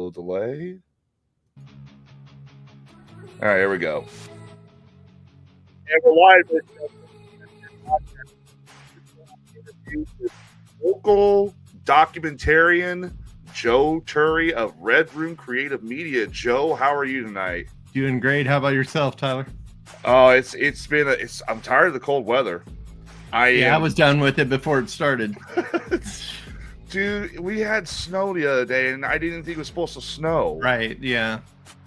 little delay. All right, here we go. And we're live with local documentarian Joe Tury of RedRoom Creative Media. Joe, how are you tonight? Doing great. How about yourself, Tyler? Oh, it's been I'm tired of the cold weather. I was done with it before it started. Dude, we had snow the other day, and I didn't think it was supposed to snow. Right? Yeah.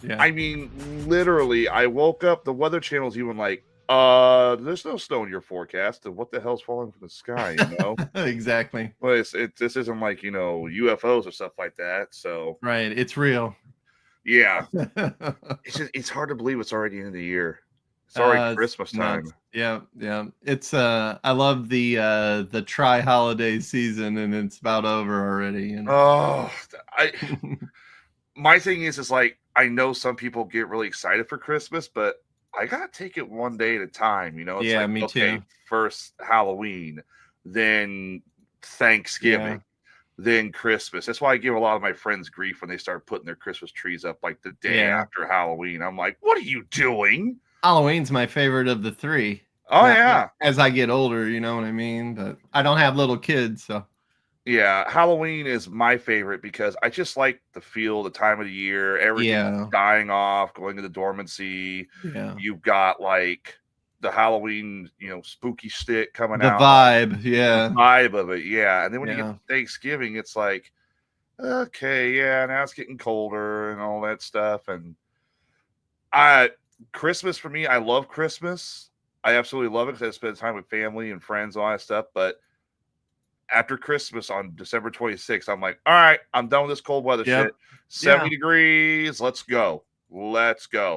I mean, literally, I woke up. The Weather Channel's even like, there's no snow in your forecast. And what the hell's falling from the sky? You know? Exactly. Well, this isn't like UFOs or stuff like that. So right, it's real. Yeah, it's hard to believe it's already the end of the year. It's already Christmas time. Yeah. It's I love the tri-holiday season, and it's about over already. Oh, my thing is like, I know some people get really excited for Christmas, but I gotta take it one day at a time. It's like, me too. First Halloween, then Thanksgiving, then Christmas. That's why I give a lot of my friends grief when they start putting their Christmas trees up like the day after Halloween. I'm like, what are you doing? Halloween's my favorite of the three. Oh, yeah. As I get older, you know what I mean? But I don't have little kids, so. Yeah, Halloween is my favorite because I just like the feel, the time of the year, everything's dying off, going into dormancy. Yeah. You've got like the Halloween, spooky stick coming out. The vibe, The vibe of it, yeah. And then when you get to Thanksgiving, it's like, okay, now it's getting colder and all that stuff. And Christmas for me, I love Christmas. I absolutely love it because I spend time with family and friends and all that stuff. But after Christmas on December 26th, I'm like, all right, I'm done with this cold weather shit. 70 degrees, let's go.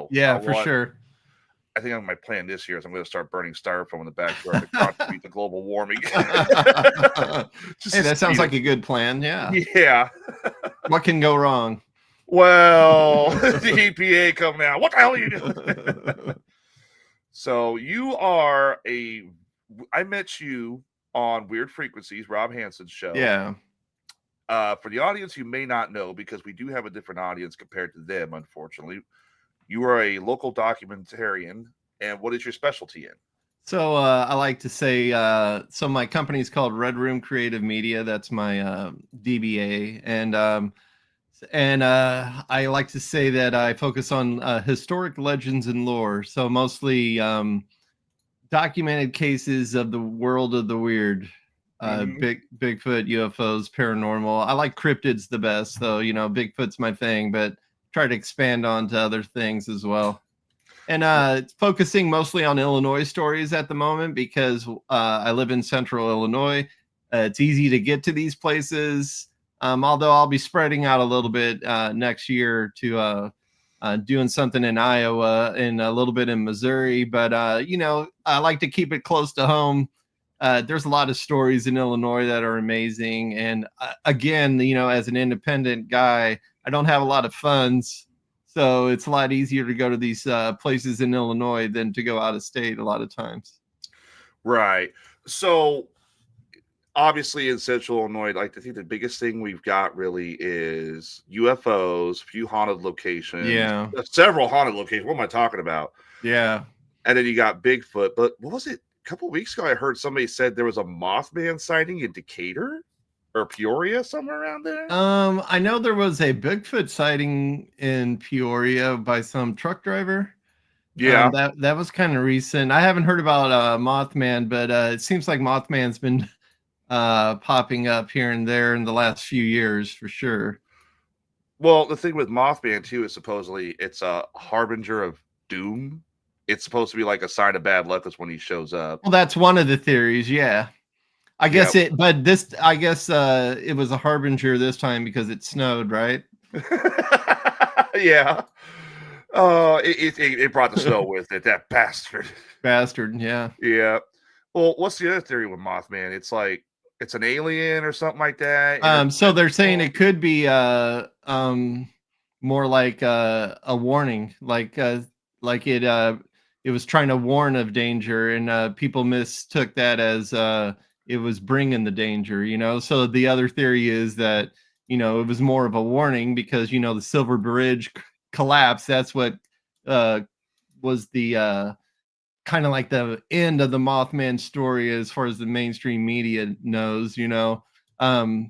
Yeah, for sure. I think my plan this year is I'm going to start burning styrofoam in the backyard to contribute to global warming. Hey, that sounds like a good plan. Yeah. Yeah. What can go wrong? Well, the EPA coming out. What the hell are you doing? So I met you on Weird Frequencies, Rob Hansen's show. Yeah. For the audience you may not know, because we do have a different audience compared to them, unfortunately, you are a local documentarian, and what is your specialty in? So I like to say, so my company is called RedRoom Creative Media. That's my DBA, and I like to say that I focus on historic legends and lore. So mostly documented cases of the world of the weird, Bigfoot, UFOs, paranormal. I like cryptids the best, though. Bigfoot's my thing, but try to expand on to other things as well. And it's focusing mostly on Illinois stories at the moment because I live in central Illinois. It's easy to get to these places, although I'll be spreading out a little bit next year to doing something in Iowa and a little bit in Missouri. But, I like to keep it close to home. There's a lot of stories in Illinois that are amazing. And again, as an independent guy, I don't have a lot of funds. So it's a lot easier to go to these places in Illinois than to go out of state a lot of times. Right. So obviously in central Illinois, I think the biggest thing we've got really is UFOs, a few haunted locations. Yeah. Several haunted locations. What am I talking about? Yeah. And then you got Bigfoot. But what was it? A couple of weeks ago, I heard somebody said there was a Mothman sighting in Decatur or Peoria, somewhere around there. I know there was a Bigfoot sighting in Peoria by some truck driver. Yeah. That was kind of recent. I haven't heard about Mothman, but it seems like Mothman's been popping up here and there in the last few years for sure. Well, the thing with Mothman too is supposedly it's a harbinger of doom. It's supposed to be like a sign of bad luck when he shows up. Well, that's one of the theories. Yeah. I guess it was a harbinger this time because it snowed, right? Yeah. It brought the snow with it, that bastard. Yeah. Yeah. Well, what's the other theory with Mothman? It's like it's an alien or something like that. So they're saying it could be more like a warning, like it was trying to warn of danger, and people mistook that as it was bringing the danger. So the other theory is that it was more of a warning because, the Silver Bridge collapse. That's what was the kind of like the end of the Mothman story as far as the mainstream media knows,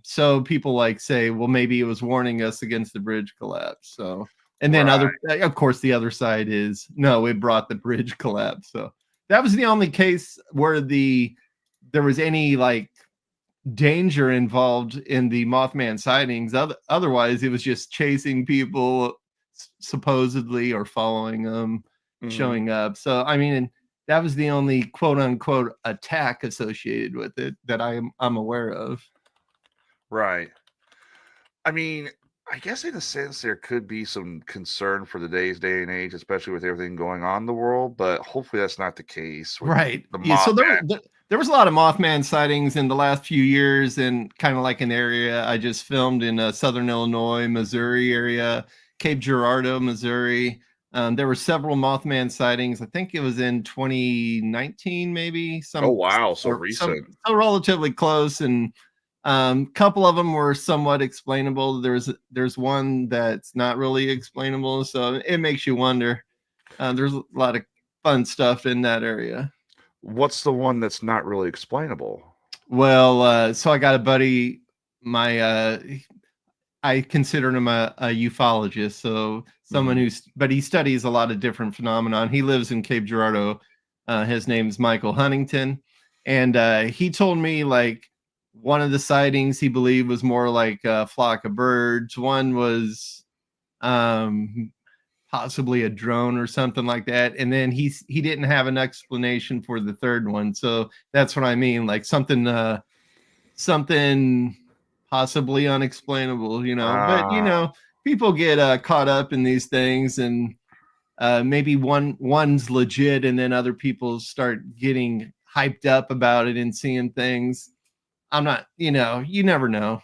so people like say, well, maybe it was warning us against the bridge collapse. So, and then of course, the other side is no, it brought the bridge collapse. So that was the only case where there was any like danger involved in the Mothman sightings. Otherwise, it was just chasing people supposedly or following them, showing up. So, I mean, that was the only quote unquote attack associated with it that I'm aware of. Right. I mean, I guess in a sense there could be some concern for the day and age, especially with everything going on in the world, but hopefully that's not the case with Right. the Yeah. So Mothman. there was a lot of Mothman sightings in the last few years, and kind of like an area I just filmed in southern Illinois, Missouri area, Cape Girardeau, Missouri. There were several Mothman sightings. I think it was in 2019, maybe Oh wow, so recent. so relatively close, and couple of them were somewhat explainable. There's one that's not really explainable, so it makes you wonder. There's a lot of fun stuff in that area. What's the one that's not really explainable? Well, so I got a buddy, I consider him a ufologist, so someone but he studies a lot of different phenomenon. He lives in Cape Girardeau. His name's Michael Huntington, and he told me like one of the sightings he believed was more like a flock of birds. One was possibly a drone or something like that, and then he didn't have an explanation for the third one. So that's what I mean, like something possibly unexplainable, but people get caught up in these things, and maybe one's legit, and then other people start getting hyped up about it and seeing things. I'm not, you never know.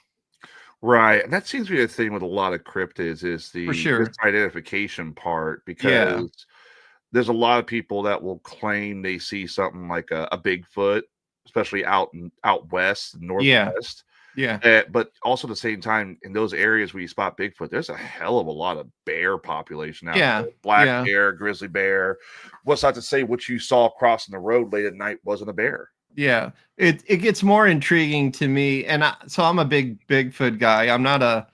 Right. And that seems to be a thing with a lot of cryptids is For the sure. misidentification part, Yeah. because there's a lot of people that will claim they see something like a Bigfoot, especially out west, Yeah. northwest. Yeah. But also at the same time, in those areas where you spot Bigfoot, there's a hell of a lot of bear population out Yeah. there. Black Yeah. bear, grizzly bear. What's not to say what you saw crossing the road late at night wasn't a bear? Yeah. It gets more intriguing to me, and so I'm a big Bigfoot guy. I'm not a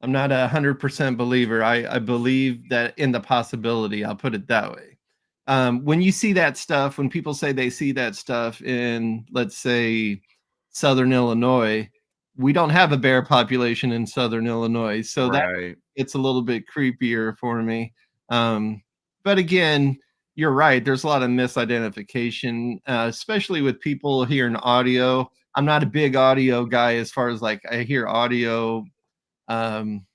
100% believer. I believe that in the possibility. I'll put it that way. When you see that stuff, when people say they see that stuff in, let's say, Southern Illinois, we don't have a bear population in Southern Illinois, so that Right. it's a little bit creepier for me. But again, you're right. There's a lot of misidentification, especially with people hearing audio. I'm not a big audio guy as far as like I hear audio um,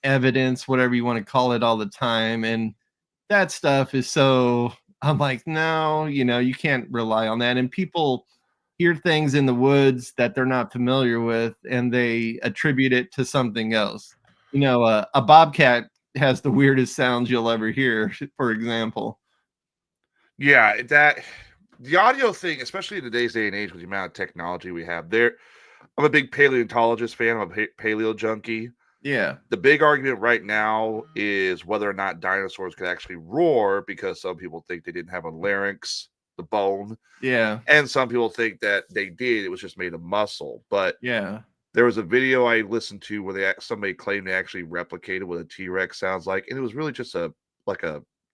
evidence, whatever you want to call it, all the time, and that stuff is so. I'm like, no, you can't rely on that. And people hear things in the woods that they're not familiar with, and they attribute it to something else. A bobcat has the weirdest sounds you'll ever hear, for example. Yeah, the audio thing, especially in today's day and age with the amount of technology we have there. I'm a big paleontologist fan. I'm a paleo junkie. Yeah. The big argument right now is whether or not dinosaurs could actually roar, because some people think they didn't have a larynx, the bone. Yeah. And some people think that they did. It was just made of muscle. But Yeah. there was a video I listened to where somebody claimed they actually replicated what a T-Rex sounds like, and it was really just a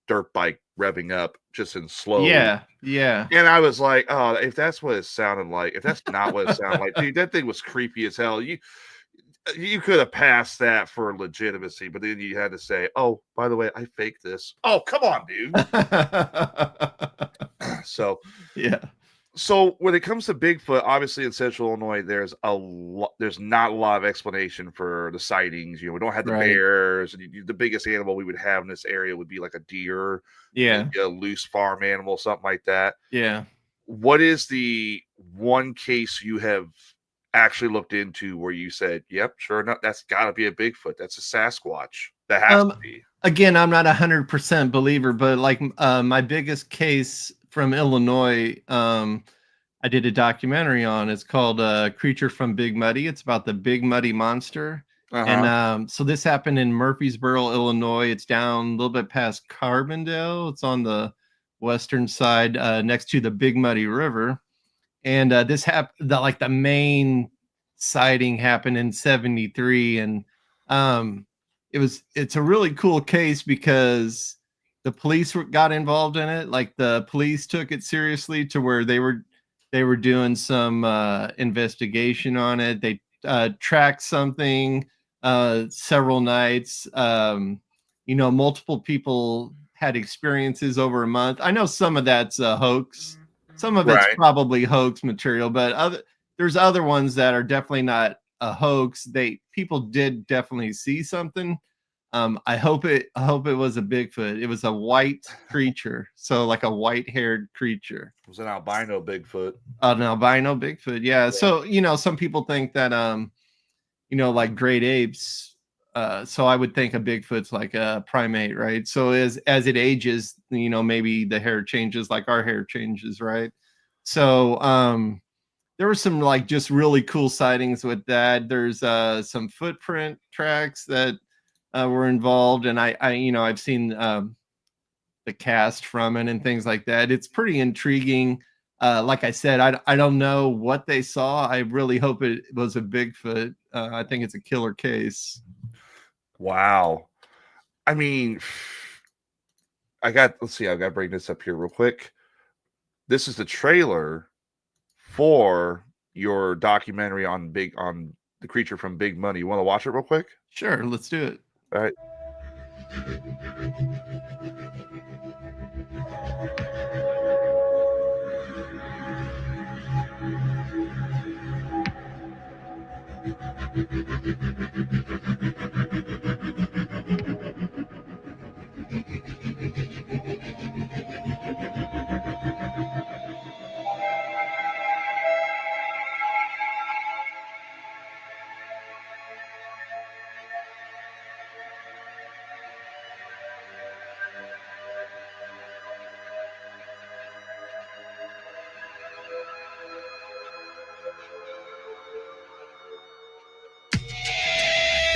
dirt bike revving up just in slow. Yeah. Yeah. And I was like, oh, if that's what it sounded like, if that's not what it sounded like, dude, that thing was creepy as hell. You could have passed that for legitimacy, but then you had to say, oh, by the way, I faked this. Oh, come on, dude. So yeah. So when it comes to Bigfoot, obviously in Central Illinois, there's not a lot of explanation for the sightings. We don't have the Right. bears. And the biggest animal we would have in this area would be like a deer, Yeah. maybe a loose farm animal, something like that. Yeah. What is the one case you have actually looked into where you said, yep, sure enough, that's got to be a Bigfoot. That's a Sasquatch. That has to be. Again, I'm not 100% believer, but like my biggest case from Illinois, I did a documentary on. It's called Creature from Big Muddy. It's about the Big Muddy Monster. And so this happened in Murfreesboro, Illinois. It's down a little bit past Carbondale. It's on the western side, next to the Big Muddy River. And this happened, like the main sighting happened in '73, and it's a really cool case because the police got involved in it. Like the police took it seriously to where they were doing some investigation on it. They tracked something several nights. Multiple people had experiences over a month. I know some of that's a hoax. Some of it's probably hoax material, but there's other ones that are definitely not a hoax. People did definitely see something. I hope it was a Bigfoot. It was a white creature, so like a white-haired creature. It was an albino Bigfoot. An albino Bigfoot, yeah. So some people think that like great apes. So I would think a Bigfoot's like a primate, right? So as it ages, maybe the hair changes like our hair changes, right? So there were some like just really cool sightings with that. There's some footprint tracks that were involved, and I've seen the cast from it and things like that. It's pretty intriguing. Like I said, I don't know what they saw. I really hope it was a Bigfoot. I think it's a killer case. Wow. I mean, let's see, I've got to bring this up here real quick. This is the trailer for your documentary on the creature from Big Money. You want to watch it real quick? Sure, let's do it. All right.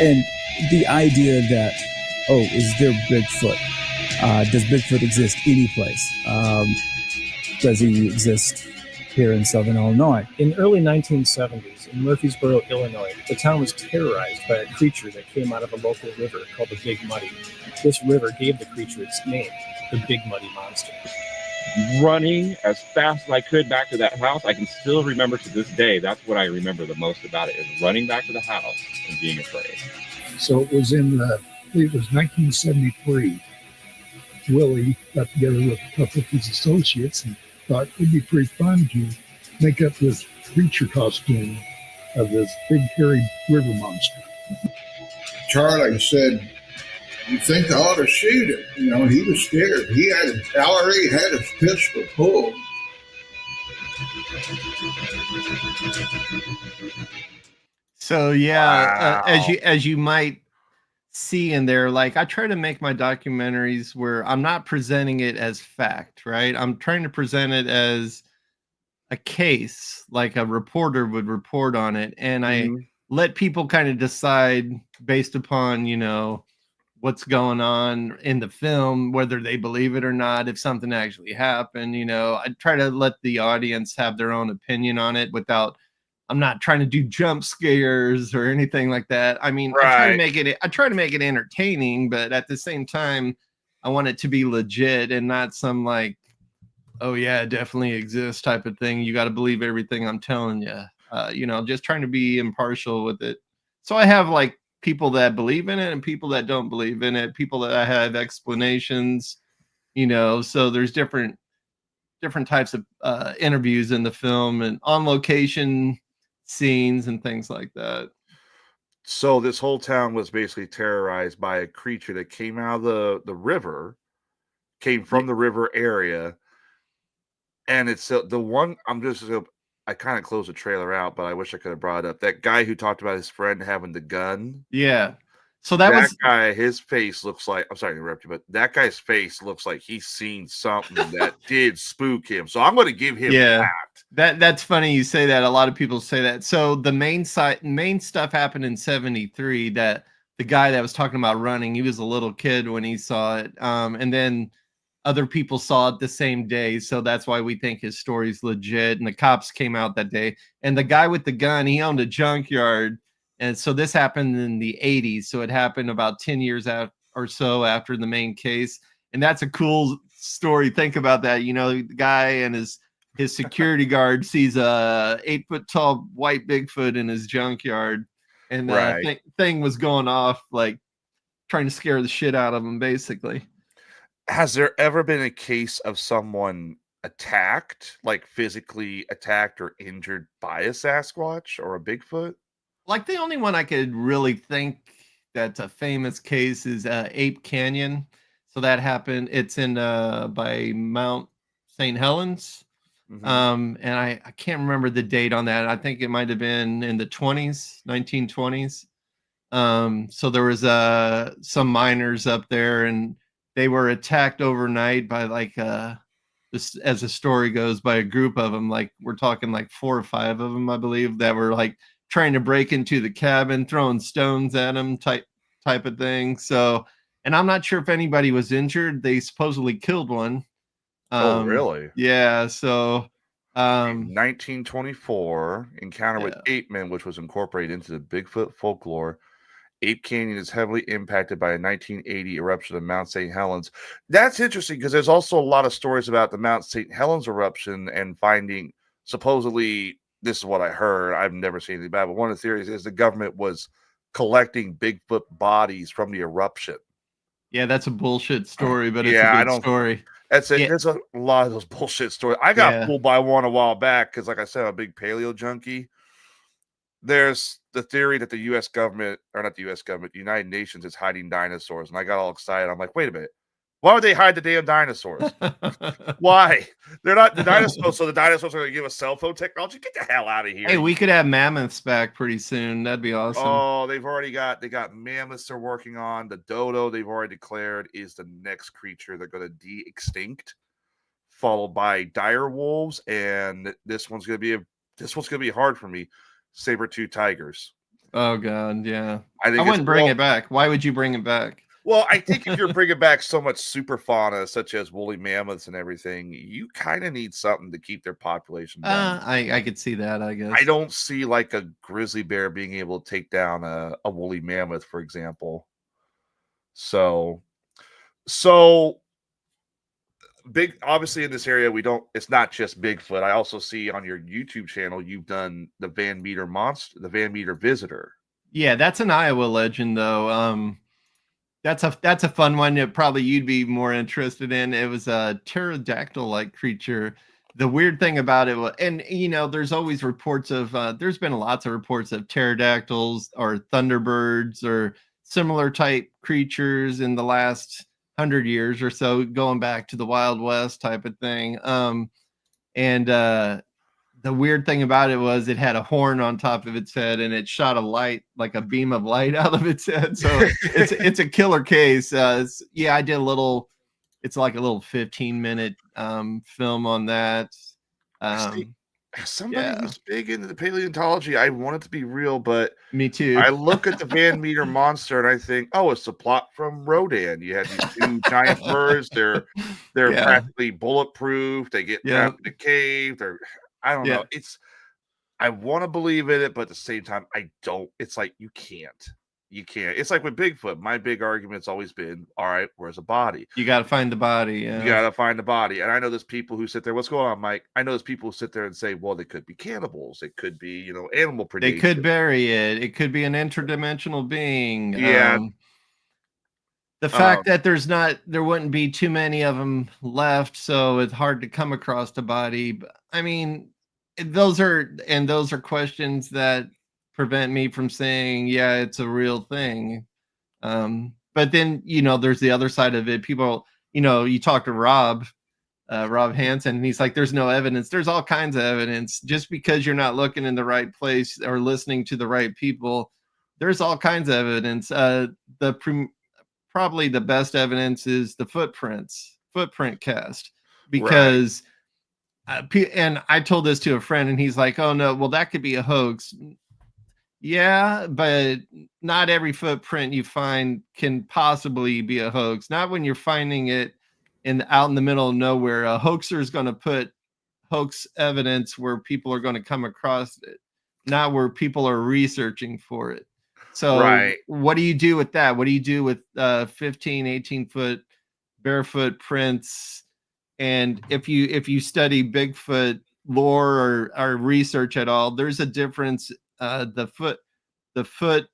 And the idea that, is there Bigfoot? Does Bigfoot exist any place? Does he exist here in Southern Illinois? In the early 1970s, in Murfreesboro, Illinois, the town was terrorized by a creature that came out of a local river called the Big Muddy. This river gave the creature its name, the Big Muddy Monster. Running as fast as I could back to that house, I can still remember to this day, that's what I remember the most about it, is running back to the house and being afraid. So it was I believe it was 1973. Willie got together with a couple of his associates and thought it'd be pretty fun to make up this creature costume of this big hairy river monster. Charlie said, "You think I ought to shoot it?" He was scared. He already had his pistol pulled. So yeah, wow. As you might see in there, like I try to make my documentaries where I'm not presenting it as fact, right? I'm trying to present it as a case, like a reporter would report on it, and I let people kind of decide based upon what's going on in the film, whether they believe it or not, if something actually happened. I try to let the audience have their own opinion on it I'm not trying to do jump scares or anything like that. I mean, I try to make it entertaining, but at the same time, I want it to be legit and not some like, oh yeah, it definitely exists type of thing. You got to believe everything I'm telling you. Just trying to be impartial with it. So I have like people that believe in it and people that don't believe in it, people that have explanations, so there's different types of interviews in the film and on location scenes and things like that. So this whole town was basically terrorized by a creature that came out of the river, came from the river area. And it's the one I kind of closed the trailer out, but I wish I could have brought it up. That guy who talked about his friend having the gun. Yeah. So that guy, his face looks like, I'm sorry to interrupt you, but that guy's face looks like he's seen something that did spook him. So I'm going to give him that's funny you say that. A lot of people say that. So the main stuff happened in 73, that the guy that was talking about running, he was a little kid when he saw it. And then other people saw it the same day. So that's why we think his story's legit. And the cops came out that day. And the guy with the gun, he owned a junkyard. And so this happened in the 80s. So it happened about 10 years out or so after the main case. And that's a cool story. Think about that. You know, the guy and his security guard sees a 8-foot tall white Bigfoot in his junkyard. And thing was going off, like trying to scare the shit out of him, basically. Has there ever been a case of someone attacked, like physically attacked or injured by a Sasquatch or a Bigfoot? Like the only one I could really think that's a famous case is Ape Canyon. So that happened. It's in by Mount St. Helens. And I can't remember the date on that. I think it might have been in the 1920s. So there was some miners up there, and they were attacked overnight by like this, as the story goes, by a group of them. Like we're talking like 4 or 5 of them, I believe, that were like trying to break into the cabin, throwing stones at them, type of thing. So, and I'm not sure if anybody was injured. They supposedly killed one. Oh, really? Yeah. So, 1924 encounter with ape men, which was incorporated into the Bigfoot folklore. Ape Canyon is heavily impacted by a 1980 eruption of Mount St. Helens. That's interesting because there's also a lot of stories about the Mount St. Helens eruption and finding, supposedly, this is what I heard. I've never seen anything about it, but one of the theories is the government was collecting Bigfoot bodies from the eruption. Yeah, that's a bullshit story, but it's a good story. That's it. Yeah. There's a lot of those bullshit stories. I got fooled by one a while back because, like I said, I'm a big paleo junkie. There's the theory that the U.S. government, or not the U.S. government, the United Nations is hiding dinosaurs. And I got all excited. I'm like, wait a minute. Why would they hide the damn dinosaurs? Why? They're not the dinosaurs, so the dinosaurs are going to give us cell phone technology? Get the hell out of here. Hey, we could have mammoths back pretty soon. That'd be awesome. Oh, they got mammoths they're working on. The dodo, they've already declared, is the next creature they're going to de-extinct, followed by dire wolves, and this one's going to be hard for me. Saber-tooth tigers. Oh God, yeah. I wouldn't bring it back. Why would you bring it back? Well, I think if you're bringing back so much super fauna, such as woolly mammoths and everything, you kind of need something to keep their population down. I could see that, I guess. I don't see like a grizzly bear being able to take down a woolly mammoth, for example. So big, obviously in this area, it's not just Bigfoot. I also see on your YouTube channel, you've done the Van Meter visitor. Yeah, that's an Iowa legend though. That's a fun one that probably you'd be more interested in. It was a pterodactyl-like creature. The weird thing about it was, and you know, there's always reports of, there's been lots of reports of pterodactyls or thunderbirds or similar type creatures in the last 100 years or so, going back to the Wild West type of thing. The weird thing about it was it had a horn on top of its head, and it shot a light, like a beam of light out of its head. So it's a killer case. I did it's like a little 15-minute film on that. Somebody who's big into the paleontology, I want it to be real, but me too. I look at the Van Meter monster and I think, oh, it's the plot from Rodan. You had these 2 giant birds. They're practically bulletproof. They get trapped in a cave. I don't know. I want to believe in it, but at the same time, I don't. It's like you can't. It's like with Bigfoot. My big argument's always been, all right, where's a body? You got to find the body. Yeah. You got to find the body. And I know there's people who sit there. What's going on, Mike? I know there's people who sit there and say, well, they could be cannibals. It could be, animal predation. They could bury it. It could be an interdimensional being. Yeah. The fact that there wouldn't be too many of them left, so it's hard to come across the body. But, I mean, those are questions that prevent me from saying, yeah, it's a real thing. But then, there's the other side of it. People, you talk to Rob Hansen, and he's like, there's no evidence. There's all kinds of evidence. Just because you're not looking in the right place or listening to the right people there's all kinds of evidence. Probably the best evidence is the footprint cast, because and I told this to a friend and he's like, oh no, well that could be a hoax. Yeah, but not every footprint you find can possibly be a hoax. Not when you're finding it out in the middle of nowhere. A hoaxer is going to put hoax evidence where people are going to come across it, not where people are researching for it. So what do you do with that? What do you do with 15, 18 foot barefoot prints? And if you study Bigfoot lore or research at all, there's a difference. The foot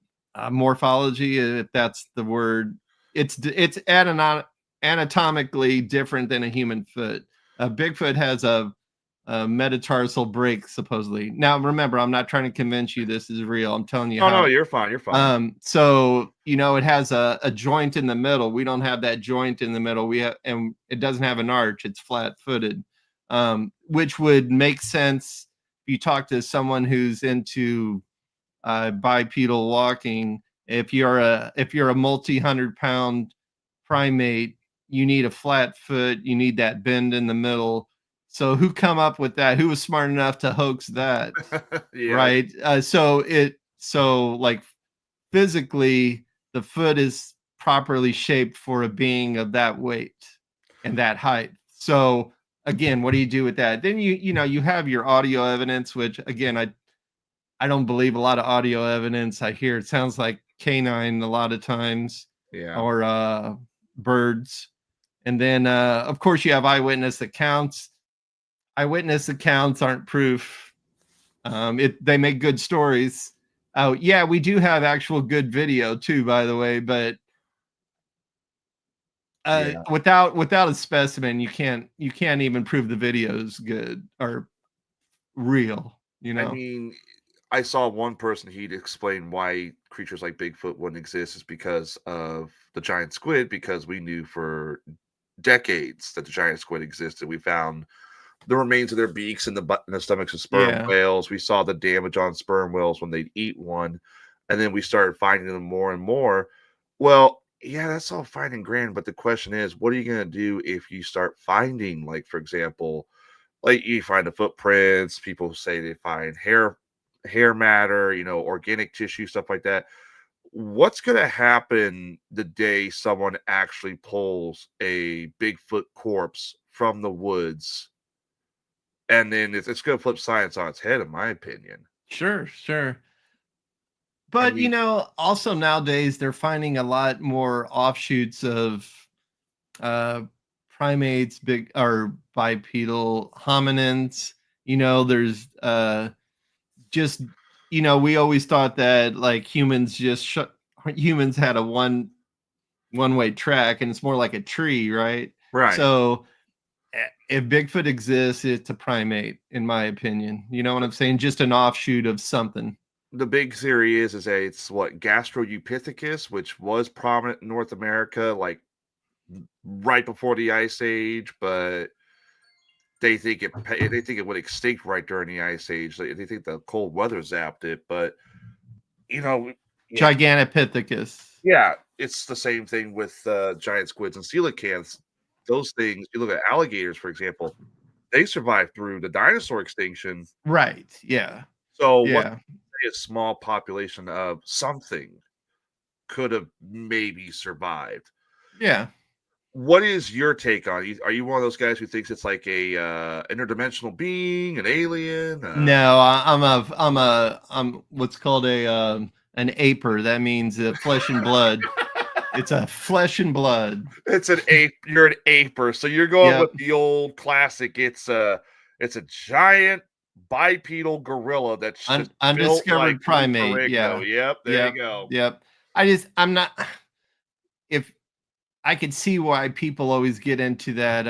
morphology, if that's the word, it's anatomically different than a human foot. Bigfoot has a metatarsal break, supposedly. Now, remember, I'm not trying to convince you this is real. I'm telling you. Oh, no, you're fine. You're fine. So, it has a joint in the middle. We don't have that joint in the middle. And it doesn't have an arch. It's flat-footed, which would make sense if you talk to someone who's into bipedal walking. If you're a multi-100-pound primate, you need a flat foot. You need that bend in the middle. So who come up with that? Who was smart enough to hoax that? Right. So like physically, the foot is properly shaped for a being of that weight and that height. So again, what do you do with that? Then you have your audio evidence, which again, I don't believe a lot of audio evidence. I hear it sounds like canine a lot of times, or birds. And then of course you have eyewitness accounts. Eyewitness accounts aren't proof. They make good stories. Yeah, we do have actual good video too, by the way, but without a specimen, you can't even prove the video's good or real. I mean, I saw one person, he'd explain why creatures like Bigfoot wouldn't exist is because of the giant squid, because we knew for decades that the giant squid existed. We found the remains of their beaks in the stomachs of sperm whales. We saw the damage on sperm whales when they'd eat one. And then we started finding them more and more. Well, yeah, that's all fine and grand. But the question is, what are you going to do if you start finding, like, for example, like you find the footprints, people say they find hair matter, organic tissue, stuff like that. What's going to happen the day someone actually pulls a Bigfoot corpse from the woods? And then it's going to flip science on its head, in my opinion. Sure. But, also nowadays they're finding a lot more offshoots of primates, big or bipedal hominins. There's just, we always thought that like humans had a one-way track, and it's more like a tree, right? Right. So if Bigfoot exists, it's a primate, in my opinion. You know what I'm saying? Just an offshoot of something. The big theory is that it's what Gastropithecus, which was prominent in North America, like right before the Ice Age, but they think it would extinct right during the Ice Age. They think the cold weather zapped it, but Gigantopithecus. Yeah, it's the same thing with giant squids and coelacanths. Those things, you look at alligators, for example, they survived through the dinosaur extinction. Right. Yeah. So a small population of something could have maybe survived. Yeah. What is your take on it? Are you one of those guys who thinks it's like a interdimensional being, an alien? No, I'm what's called an aper. That means flesh and blood. It's a flesh and blood. It's an ape. You're an aper. So you're going with the old classic. It's a giant bipedal gorilla that's undiscovered primate. Yeah. Yep. There you go. Yep. I'm not. If I could see why people always get into that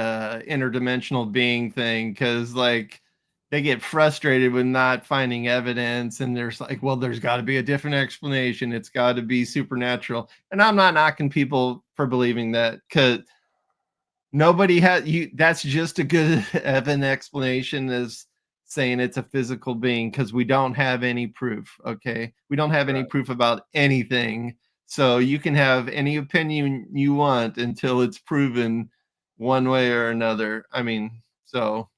interdimensional being thing, because like they get frustrated with not finding evidence, and there's like, well, there's got to be a different explanation. It's got to be supernatural. And I'm not knocking people for believing that, because nobody has that's just as good of an explanation as saying it's a physical being because we don't have any proof. Okay, we don't have any proof about anything. So you can have any opinion you want until it's proven one way or another. I mean, so.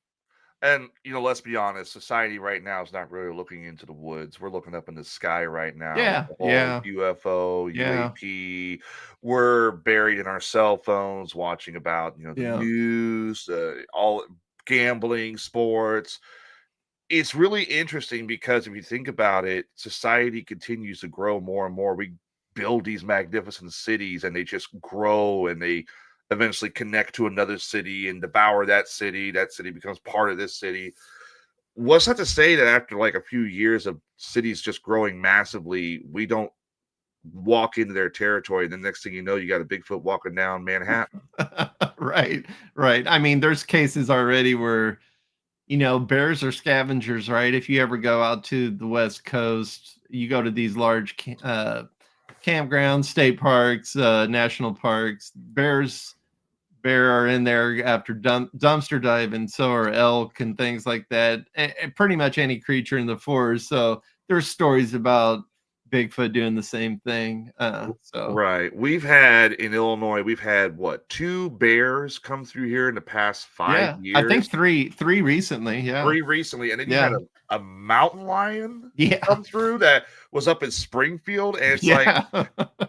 And let's be honest, society right now is not really looking into the woods. We're looking up in the sky right now. Yeah, The whole yeah, UFO, yeah, UAP. We're buried in our cell phones, watching about the yeah. news, all gambling, sports. It's really interesting because if you think about it, society continues to grow more and more. We build these magnificent cities, and they just grow, and they eventually connect to another city and devour that city. That city becomes part of this city. What's that to say that after like a few years of cities just growing massively, we don't walk into their territory? The next thing you know, you got a Bigfoot walking down Manhattan. Right, right. I mean, there's cases already where, bears are scavengers, right? If you ever go out to the West Coast, you go to these large campgrounds, state parks, national parks. Bear are in there after dumpster diving, so are elk and things like that, and pretty much any creature in the forest. So there's stories about Bigfoot doing the same thing. So Right. In Illinois, we've had what, 2 bears come through here in the past 5 yeah, I years? think three recently. Yeah, 3 recently, and then you had yeah, a mountain lion yeah, come through that was up in Springfield, and it's like, yeah,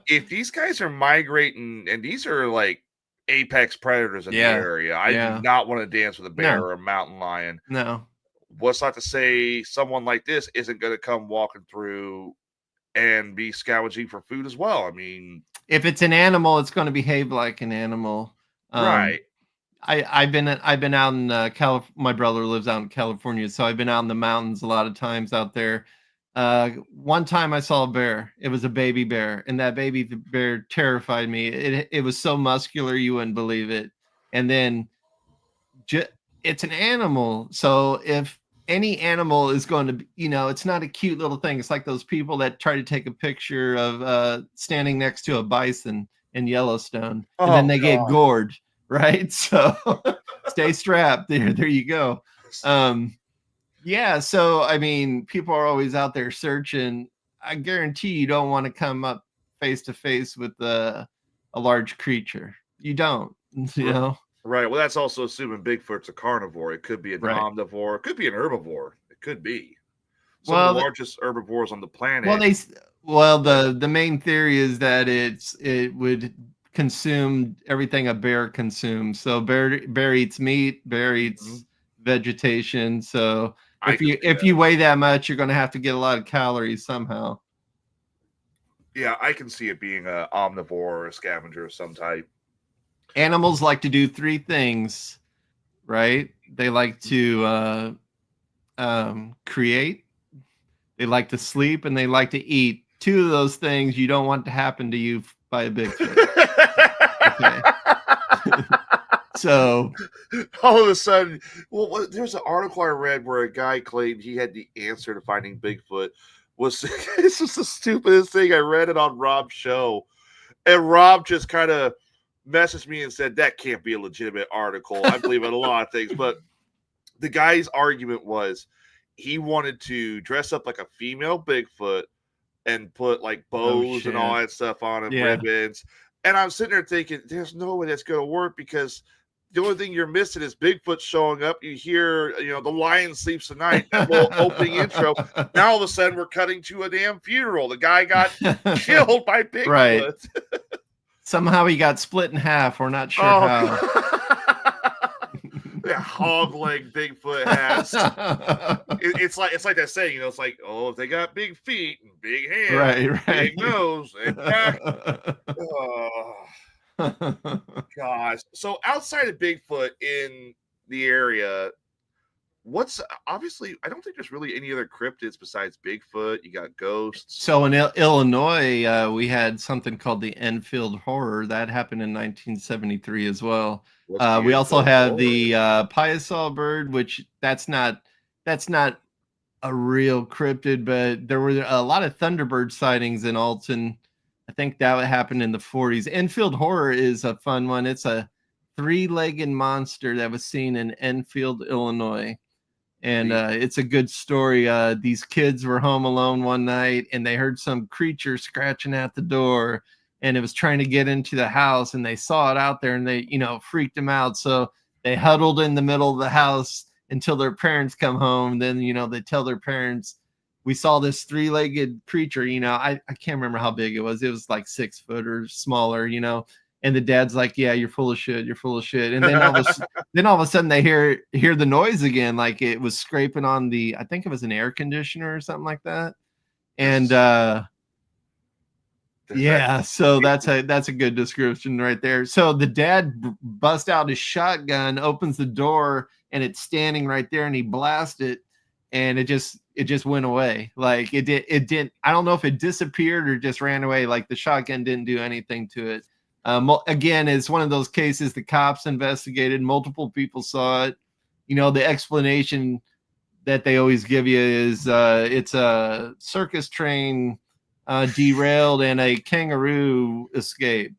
if these guys are migrating, and these are like apex predators in the yeah, area, I do yeah. not want to dance with a bear No, or a mountain lion. no. What's not to say someone like this isn't going to come walking through and be scavenging for food as well? I mean, If it's an animal, it's going to behave like an animal. Um, right. I've been out in My brother lives out in California, so I've been out in the mountains a lot of times out there. One time I saw a bear. It was a baby bear, and that baby bear terrified me. It was so muscular you wouldn't believe it. And then it's an animal, so if any animal is going to be, it's not a cute little thing. It's like those people that try to take a picture of standing next to a bison in Yellowstone, and then Oh they get God. gored, right? So stay strapped. There you go. Yeah, so I mean, people are always out there searching. I guarantee you don't want to come up face to face with a large creature. You don't, you know. Right. Well, that's also assuming Bigfoot's a carnivore. It could be an Right. omnivore. It could be an herbivore. It could be. Some Well, of the largest herbivores on the planet. The main theory is that it would consume everything a bear consumes. So bear eats meat, bear eats vegetation. So if you weigh that much, you're going to have to get a lot of calories somehow. Yeah, I can see it being an omnivore or a scavenger of some type. Animals like to do 3 things, right? They like to create, they like to sleep, and they like to eat. 2 of those things you don't want to happen to you by a Bigfoot. Okay. So all of a sudden, there's an article I read where a guy claimed he had the answer to finding Bigfoot. This was the stupidest thing. I read it on Rob's show, and Rob just kind of messaged me and said that can't be a legitimate article. I believe in a lot of things, but the guy's argument was he wanted to dress up like a female Bigfoot and put like bows and all that stuff on him, ribbons. And I'm sitting there thinking, there's no way that's going to work, because the only thing you're missing is Bigfoot showing up. You hear, the lion sleeps tonight, that little opening intro. Now all of a sudden we're cutting to a damn funeral. The guy got killed by Bigfoot. Right. Somehow he got split in half. We're not sure how. Hog leg Bigfoot has. It's like that saying, it's like, oh, if they got big feet and big hands, right. big nose, and back. Gosh. So outside of Bigfoot in the area, obviously, I don't think there's really any other cryptids besides Bigfoot. You got ghosts. So in Illinois, we had something called the Enfield Horror that happened in 1973 as well. We also have the Piasol bird, which that's not a real cryptid, but there were a lot of Thunderbird sightings in Alton. I think that happened in the 40s. Enfield Horror is a fun one. It's a 3-legged monster that was seen in Enfield, Illinois. And it's a good story. These kids were home alone one night, and they heard some creature scratching at the door, and it was trying to get into the house, and they saw it out there, and they, freaked them out. So they huddled in the middle of the house until their parents come home. Then, they tell their parents, we saw this 3-legged creature. I can't remember how big it was. It was like 6 foot or smaller, and the dad's like, yeah, you're full of shit. You're full of shit. And then all of a sudden they hear the noise again. Like it was scraping on I think it was an air conditioner or something like that. And, yeah, so that's a good description right there. So the dad busts out his shotgun, opens the door, and it's standing right there, and he blasts it, and it just went away. Like it didn't. I don't know if it disappeared or just ran away. Like the shotgun didn't do anything to it. Again, it's one of those cases the cops investigated. Multiple people saw it. The explanation that they always give you is it's a circus train derailed and a kangaroo escaped.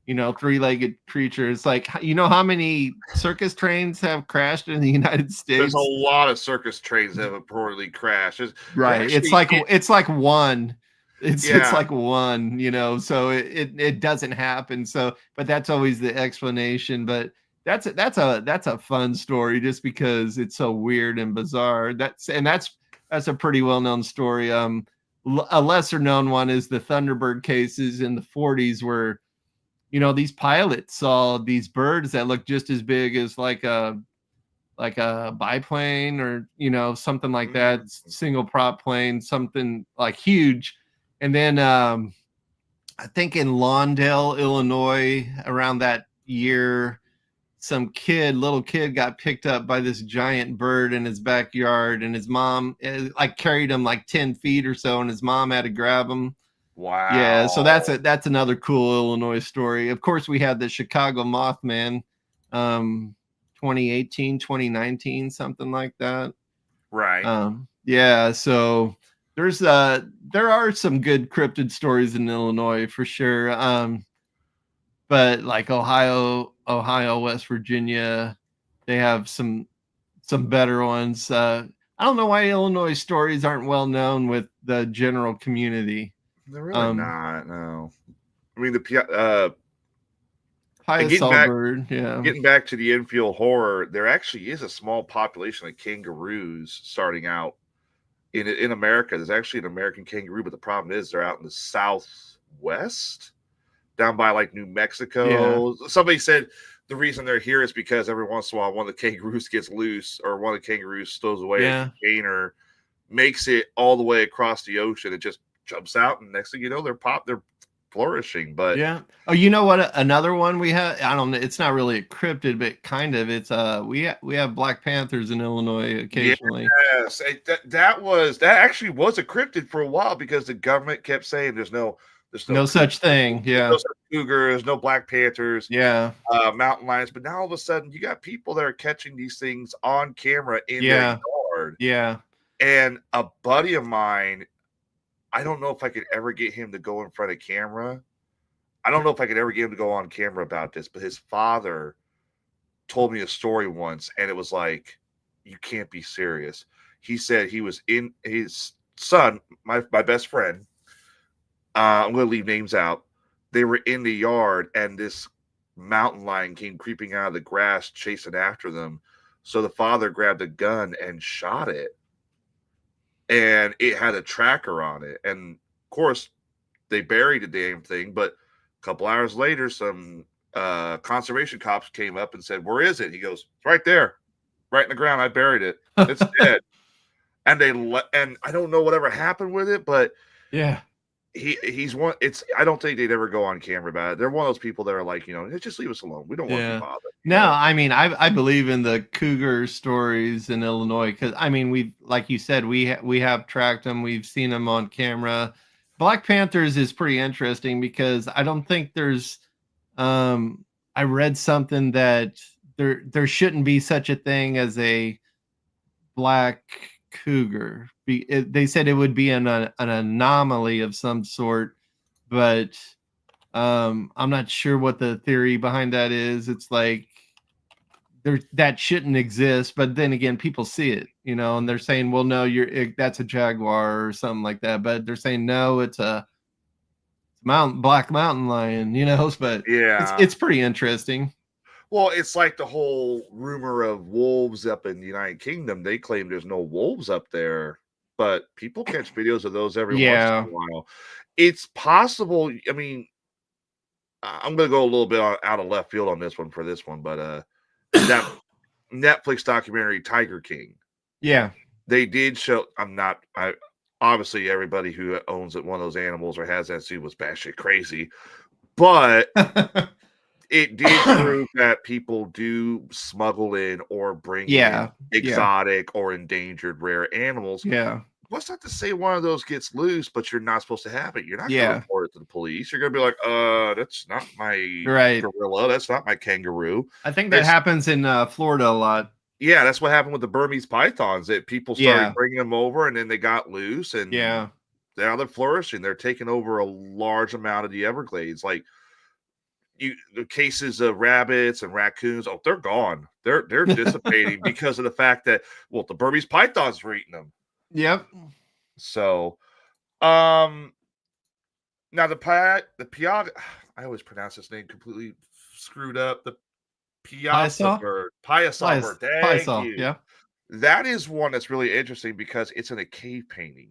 3-legged creature. It's like, how many circus trains have crashed in the United States? There's a lot of circus trains that have reportedly crashed. Right. It's like one. It's like one, so it doesn't happen. So, but that's always the explanation. But that's a fun story just because it's so weird and bizarre. That's a pretty well-known story. A lesser known one is the Thunderbird cases in the 40s where, these pilots saw these birds that looked just as big as like a biplane or, something like that, single prop plane, something like huge. And then I think in Lawndale, Illinois, around that year, some little kid got picked up by this giant bird in his backyard, and his mom carried him like 10 feet or so, and his mom had to grab him. Wow. Yeah, so that's another cool Illinois story. Of course, we had the Chicago Mothman, 2018, 2019, something like that. Right. Yeah, so there are some good cryptid stories in Illinois for sure. But like Ohio, West Virginia, they have some better ones. I don't know why Illinois stories aren't well known with the general community. They're really not. No, I mean getting back to the infield horror, there actually is a small population of kangaroos starting out in America. There's actually an American kangaroo, but the problem is they're out in the southwest, down by like New Mexico. Yeah. Somebody said the reason they're here is because every once in a while one of the kangaroos gets loose, or one of the kangaroos stows away a container, makes it all the way across the ocean. It just jumps out, and next thing you know, they're flourishing. But yeah. Oh, you know what? Another one we have. I don't know. It's not really a cryptid, but kind of. It's we have black panthers in Illinois occasionally. Yes, that actually was a cryptid for a while because the government kept saying there's no such thing. Yeah. No cougars, no black panthers. Yeah. Mountain lions. But now all of a sudden, you got people that are catching these things on camera in their yard. Yeah. And a buddy of mine, I don't know if I could ever get him to go in front of camera. I don't know if I could ever get him to go on camera about this, but his father told me a story once, and it was like, you can't be serious. He said he was in his son, my best friend. I'm going to leave names out. They were in the yard, and this mountain lion came creeping out of the grass, chasing after them. So the father grabbed a gun and shot it. And it had a tracker on it. And of course, they buried the damn thing. But a couple hours later, some conservation cops came up and said, "Where is it?" He goes, "It's right there, right in the ground. I buried it. It's dead." And and I don't know whatever happened with it, but yeah, he's one. I don't think they'd ever go on camera about it. They're one of those people that are like, just leave us alone. We don't want to be bothered. No, I mean, I believe in the cougar stories in Illinois because I mean, we, like you said, we have tracked them. We've seen them on camera. Black Panthers is pretty interesting because I don't think there's. I read something that there shouldn't be such a thing as a black cougar. They said it would be an anomaly of some sort, but I'm not sure what the theory behind that is. It's like that shouldn't exist, but then again, people see it, and they're saying, well, no, that's a jaguar or something like that, but they're saying no, it's a black mountain lion, but Yeah. it's pretty interesting. Well, it's like the whole rumor of wolves up in the United Kingdom. They claim there's no wolves up there, but people catch videos of those every once in a while. It's possible. I mean, I'm going to go a little bit out of left field on this one, but that Netflix documentary Tiger King. Yeah. They did show. Obviously everybody who owns one of those animals or has that suit was batshit crazy, but it did prove that people do smuggle in or bring in exotic or endangered rare animals. Yeah. What's not to say one of those gets loose, but you're not supposed to have it. You're not going to report it to the police. You're going to be like, that's not my gorilla. That's not my kangaroo. I think that happens in Florida a lot. Yeah, that's what happened with the Burmese pythons. That people started bringing them over, and then they got loose, and they're flourishing. They're taking over a large amount of the Everglades. Like the cases of rabbits and raccoons, they're gone. They're dissipating because of the fact that the Burmese pythons were eating them. Yep. So, now the Piaga, I always pronounce this name completely screwed up. The Piasa bird. Thank you. Yeah. That is one that's really interesting because it's in a cave painting.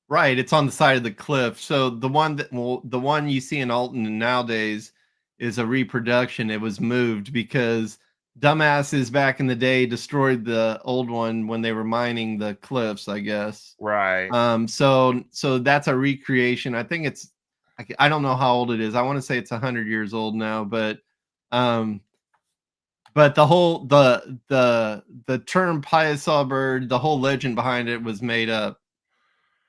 Right. It's on the side of the cliff. So the one you see in Alton nowadays is a reproduction. It was moved because dumbasses back in the day destroyed the old one when they were mining the cliffs, I guess. Right. So that's a recreation. I think I don't know how old it is. I want to say it's 100 years old now, but the whole the term Piasa bird, the whole legend behind it was made up.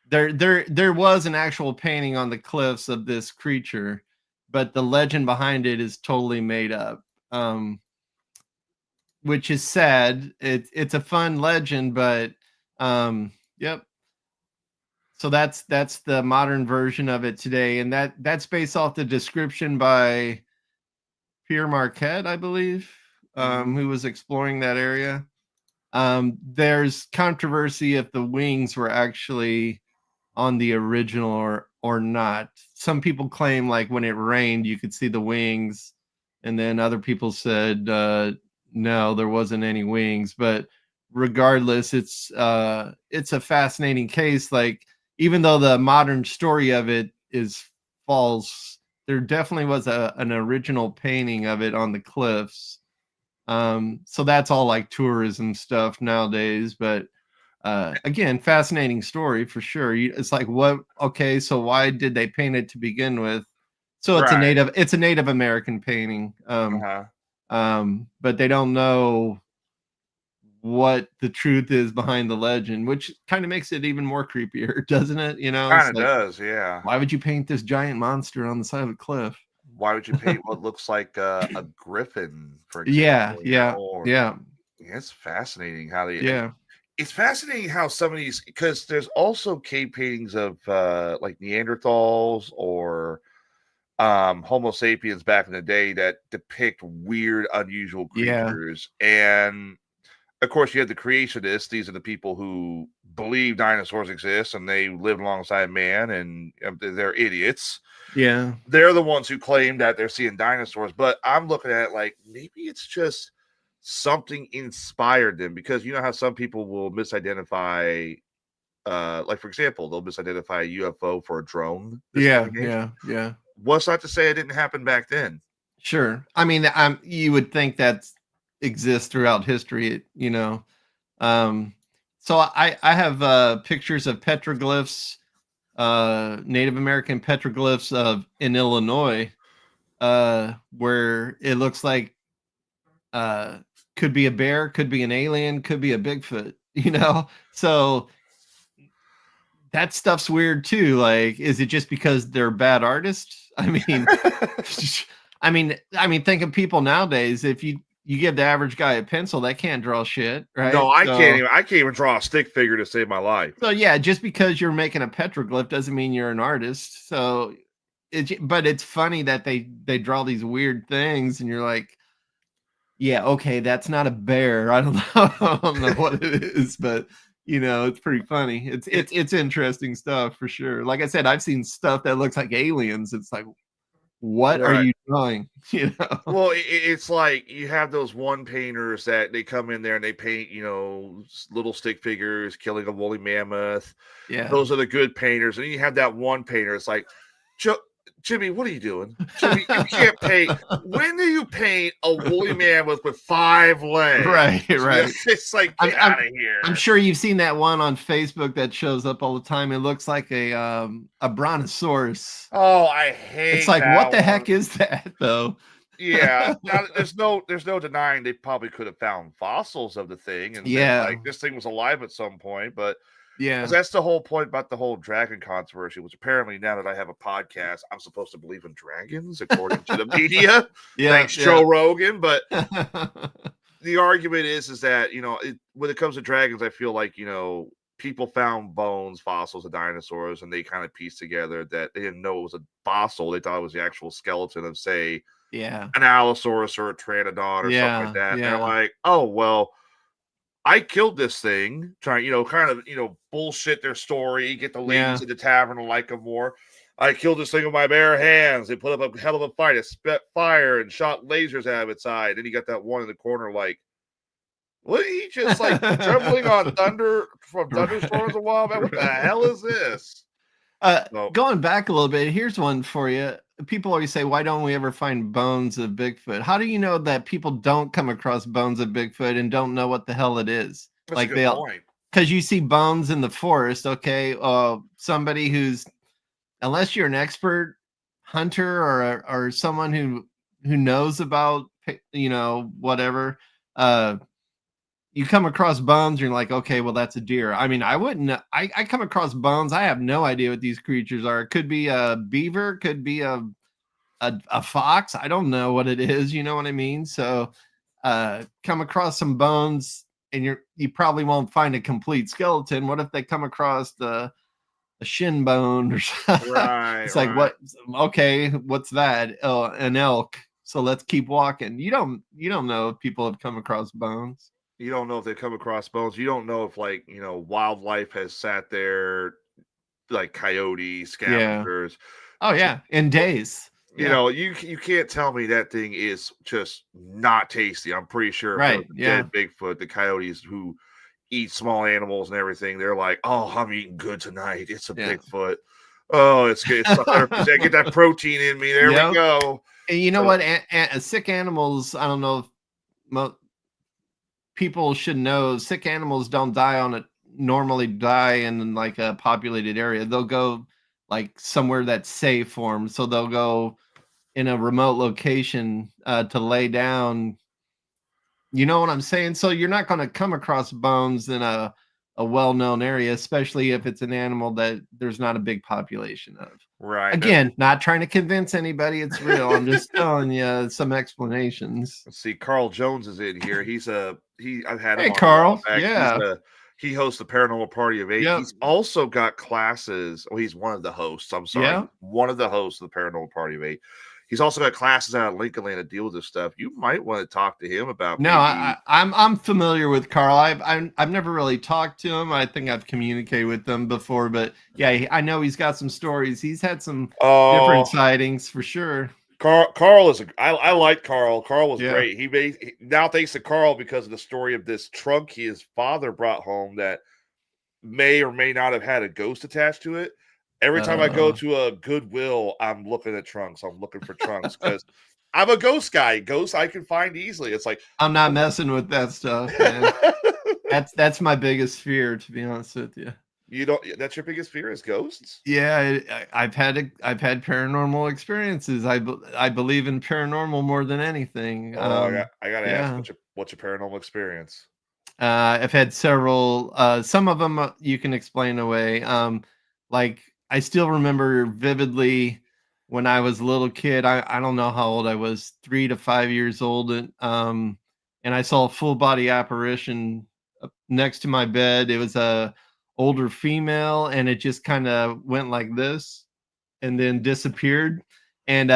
There was an actual painting on the cliffs of this creature, but the legend behind it is totally made up. Which is sad. It's a fun legend, but yep. So that's the modern version of it today, and that's based off the description by Pierre Marquette, I believe, who was exploring that area. There's controversy if the wings were actually on the original or not. Some people claim like when it rained, you could see the wings, and then other people said no, there wasn't any wings. But regardless, it's a fascinating case. Like, even though the modern story of it is false, there definitely was an original painting of it on the cliffs. So that's all like tourism stuff nowadays. But again, fascinating story for sure. It's like, what? Okay, so why did they paint it to begin with? So it's a Native American painting. But they don't know what the truth is behind the legend, which kind of makes it even more creepier, doesn't it? Kind of does, yeah. Why would you paint this giant monster on the side of a cliff? Why would you paint what looks like a griffin, for example? Yeah. It's fascinating how they. It's fascinating how some of these, because there's also cave paintings of like Neanderthals or Homo sapiens back in the day that depict weird, unusual creatures. And of course, you have the creationists. These are the people who believe dinosaurs exist and they live alongside man, and they're idiots. Yeah. They're the ones who claim that they're seeing dinosaurs. But I'm looking at it like maybe it's just something inspired them, because you know how some people will misidentify, like, for example, they'll misidentify a UFO for a drone. Yeah. What's not to say it didn't happen back then? Sure. I mean, you would think that exists throughout history, So I have pictures of petroglyphs, Native American petroglyphs in Illinois, where it looks like could be a bear, could be an alien, could be a Bigfoot, So that stuff's weird too. Like, is it just because they're bad artists? I mean, think of people nowadays. If you give the average guy a pencil, that can't draw shit, right? No, I can't even draw a stick figure to save my life. So yeah, just because you're making a petroglyph doesn't mean you're an artist. So but it's funny that they draw these weird things, and you're like, Yeah, okay, that's not a bear. I don't know. I don't know what it is, but it's pretty funny. It's interesting stuff for sure. Like I said, I've seen stuff that looks like aliens. It's like, what are Right. you drawing? Well, it's like you have those one painters that they come in there and they paint, little stick figures killing a woolly mammoth. Yeah. Those are the good painters. And then you have that one painter. It's like, Jimmy, what are you doing? Jimmy, you can't paint. When do you paint a woolly mammoth with 5 legs? Right. It's like, get out of here. I'm sure you've seen that one on Facebook that shows up all the time. It looks like a brontosaurus. Oh, I hate. It's like, what the heck is that, though? Yeah, now, there's no denying they probably could have found fossils of the thing, and like this thing was alive at some point, but. Yeah, that's the whole point about the whole dragon controversy, which apparently now that I have a podcast, I'm supposed to believe in dragons according to the media. Thanks, Joe Rogan. But the argument is that, when it comes to dragons, I feel like, people found bones, fossils of dinosaurs, and they kind of pieced together that they didn't know it was a fossil. They thought it was the actual skeleton of, say, an Allosaurus or a Pteranodon or something like that. And they're like, oh, well, I killed this thing, trying, bullshit their story, get the ladies at the tavern to like them more. I killed this thing with my bare hands. They put up a hell of a fight. It spit fire and shot lasers out of its eye. Then you got that one in the corner, like, what? He just like trembling on thunder from thunderstorms a while back. What the hell is this? Going back a little bit, here's one for you. People always say, why don't we ever find bones of Bigfoot? How do you know that people don't come across bones of Bigfoot and don't know what the hell it is? That's like, a good point. Because you see bones in the forest, okay? Somebody who's, unless you're an expert hunter or someone who knows about, whatever, you come across bones, you're like, okay, well, that's a deer. I mean, I wouldn't. I come across bones. I have no idea what these creatures are. It could be a beaver, could be a fox. I don't know what it is. You know what I mean? So, come across some bones, and you probably won't find a complete skeleton. What if they come across a shin bone or something? Right. It's like, what? Okay, what's that? Oh, an elk. So let's keep walking. You don't know if people have come across bones. You don't know if they come across bones. You don't know if, like, wildlife has sat there, like coyotes, scavengers. Yeah. Oh yeah, in days. You can't tell me that thing is just not tasty. I'm pretty sure. Right. Dead Bigfoot, the coyotes who eat small animals and everything, they're like, oh, I'm eating good tonight. It's a Bigfoot. Oh, it's 100%. Get that protein in me. There we go. And you know what? Sick animals. I don't know if people should know. Sick animals don't normally die in like a populated area. They'll go like somewhere that's safe for them. So they'll go in a remote location to lay down. You know what I'm saying? So you're not going to come across bones in a well-known area, especially if it's an animal that there's not a big population of. Right. Again, not trying to convince anybody it's real. I'm just telling you some explanations. Let's see. Carl Jones is in here. I've had him. Hey, Carl. Yeah. He hosts the Paranormal Party of 8. Yep. He's also got classes. Well, he's one of the hosts. I'm sorry. Yeah. One of the hosts of the Paranormal Party of 8. He's also got classes out of Lincoln Land to deal with this stuff. You might want to talk to him about. No, I'm familiar with Carl. I've never really talked to him. I think I've communicated with them before, but yeah, I know he's got some stories. He's had some different sightings for sure. Carl is I like Carl. Carl was great. He now thanks to Carl because of the story of this trunk his father brought home that may or may not have had a ghost attached to it. Every time I go to a Goodwill, I'm looking at trunks. I'm looking for trunks because I'm a ghost guy. Ghosts I can find easily. It's like I'm not messing with that stuff, man. That's my biggest fear, to be honest with you. You don't. That's your biggest fear is ghosts. Yeah, I've had paranormal experiences. I believe in paranormal more than anything. I gotta ask, what's your paranormal experience? I've had several. Some of them you can explain away. Like I still remember vividly when I was a little kid. I don't know how old I was, 3 to 5 years old, and I saw a full body apparition next to my bed. It was a older female, and it just kind of went like this and then disappeared. And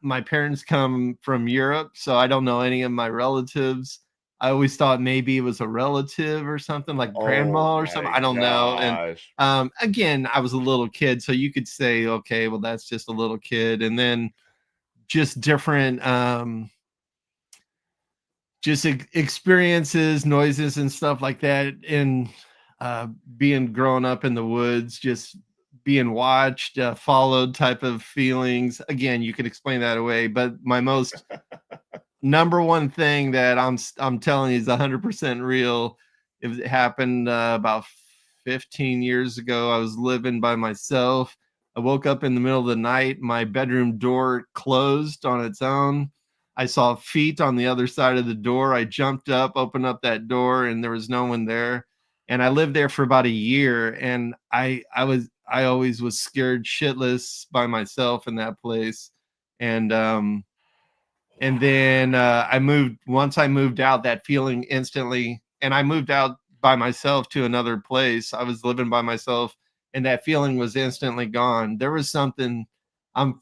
my parents come from Europe, so I don't know any of my relatives. I always thought maybe it was a relative or something, like grandma Oh or something. my I don't know. And gosh. again, I was a little kid, so you could say, okay, well, that's just a little kid. And then just different experiences, noises, and stuff like that. And being grown up in the woods, just being watched, followed type of feelings. Again, you can explain that away, but my most number one thing that I'm telling you is 100% real. It happened about 15 years ago. I was living by myself. I woke up in the middle of the night. My bedroom door closed on its own. I saw feet on the other side of the door. I jumped up, opened up that door, and there was no one there. And I lived there for about a year. And I always was scared shitless by myself in that place. And then once I moved out, that feeling instantly, and I moved out by myself to another place. I was living by myself, and that feeling was instantly gone. There was something, I'm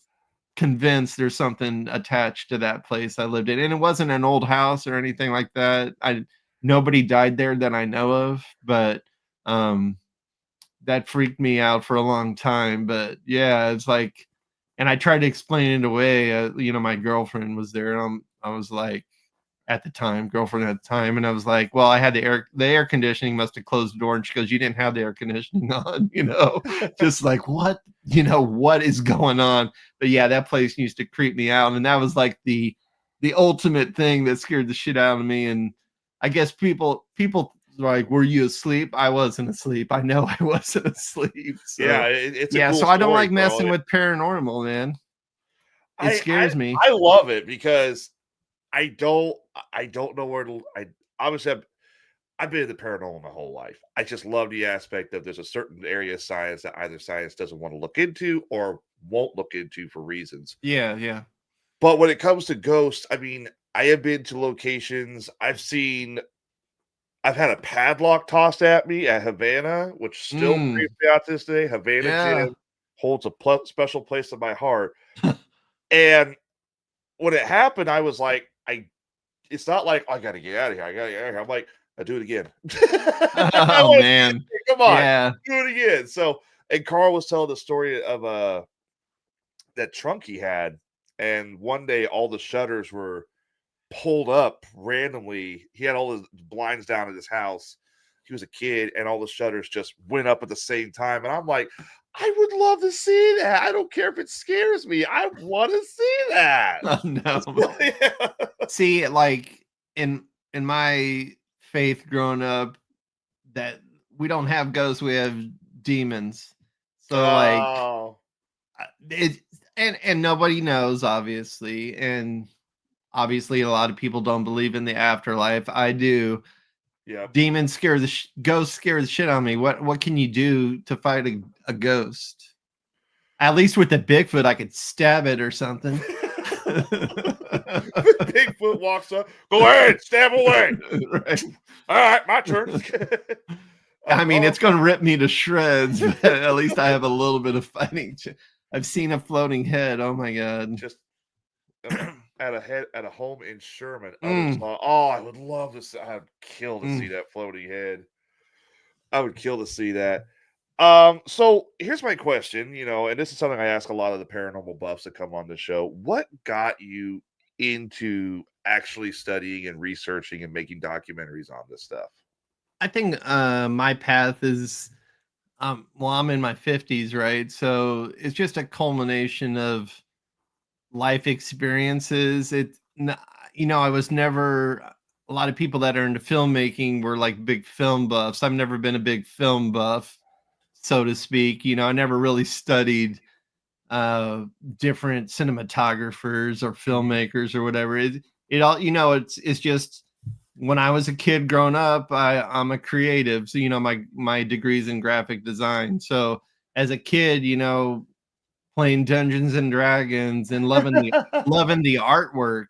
convinced there's something attached to that place I lived in. And it wasn't an old house or anything like that. Nobody died there that I know of, but that freaked me out for a long time. But yeah, it's like, and I tried to explain it away. My girlfriend was there, and I was like, girlfriend at the time, and I was like, well, I had the air conditioning must have closed the door, and she goes, you didn't have the air conditioning on, just like, what, what is going on? But yeah, that place used to creep me out, and that was like the ultimate thing that scared the shit out of me. And I guess people like, were you asleep? I wasn't asleep. I know I wasn't asleep. So, yeah, it's a yeah. cool So I don't story, like messing bro. with paranormal, man. It scares me. I love it because I don't know where to. I obviously I've been in the paranormal my whole life. I just love the aspect of there's a certain area of science that either science doesn't want to look into or won't look into for reasons. Yeah, yeah. But when it comes to ghosts, I mean, I have been to locations. I've had a padlock tossed at me at Havana, which still creeps me out to this day. Havana Gym holds a special place in my heart. And when it happened, I was like, it's not like, I got to get out of here. I got to get out of here. I'm like, I'll do it again. Oh, man. Come on. Yeah. Do it again. So, and Carl was telling the story of that trunk he had. And one day, all the shutters were pulled up randomly. He had all the blinds down at his house. He was a kid, and all the shutters just went up at the same time. And I'm like, I would love to see that. I don't care if it scares me. I want to see that. Oh, no. Yeah. See, like in my faith growing up, that we don't have ghosts, we have demons. So like it, and nobody knows, obviously, and obviously a lot of people don't believe in the afterlife. I do. Yeah. Demons ghosts scare the shit out of me. What can you do to fight a ghost? At least with the Bigfoot, I could stab it or something. Bigfoot walks up. Go ahead, stab away. Right. All right, my turn. I mean, it's going to rip me to shreds, but at least I have a little bit of fighting. I've seen a floating head. Oh my god! Just at a home in Sherman. I would love to see. I'd kill to see that floating head. I would kill to see that. So here's my question, and this is something I ask a lot of the paranormal buffs that come on the show. What got you into actually studying and researching and making documentaries on this stuff? I think my path is, I'm in my 50s, right? So it's just a culmination of life experiences. I was never, a lot of people that are into filmmaking were like big film buffs. I've never been a big film buff, so to speak. I never really studied different cinematographers or filmmakers or whatever. It all, it's just, when I was a kid growing up, I'm a creative. So, my degree's in graphic design. So as a kid, playing Dungeons and Dragons and loving the artwork,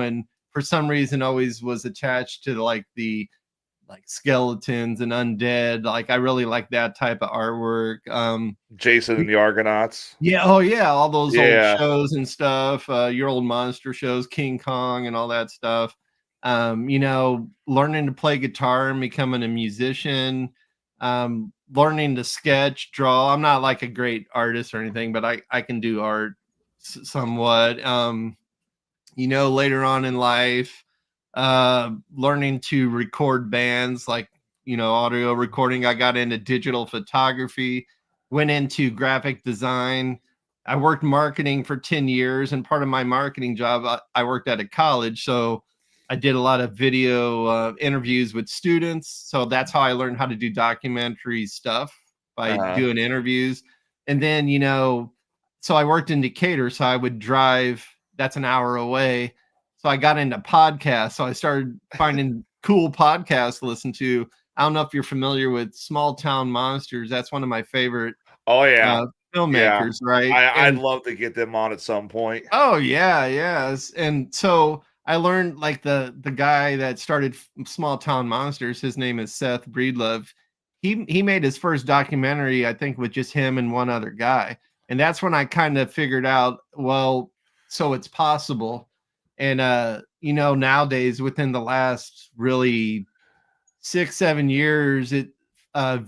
and for some reason always was attached to like the like skeletons and undead. Like I really like that type of artwork. Jason and the Argonauts. Yeah, oh yeah, all those old Yeah. shows and stuff, your old monster shows, King Kong and all that stuff. You know, learning to play guitar and becoming a musician, learning to sketch, draw. I'm not like a great artist or anything, but I can do art somewhat. You know, later on in life, learning to record bands, like, you know, audio recording. I got into digital photography, went into graphic design. I worked marketing for 10 years, and part of my marketing job, I worked at a college. So I did a lot of video interviews with students. So that's how I learned how to do documentary stuff, by doing interviews. And then, you know, so I worked in Decatur, so I would drive, that's an hour away. So I got into podcasts. So I started finding cool podcasts to listen to. I don't know if you're familiar with Small Town Monsters. That's one of my favorite filmmakers, right? I'd love to get them on at some point. Oh yeah, yes. And so I learned, like, the guy that started Small Town Monsters, his name is Seth Breedlove. He made his first documentary, I think, with just him and one other guy. And that's when I kind of figured out, well, so it's possible. And you know, nowadays, within the last really 6-7 years,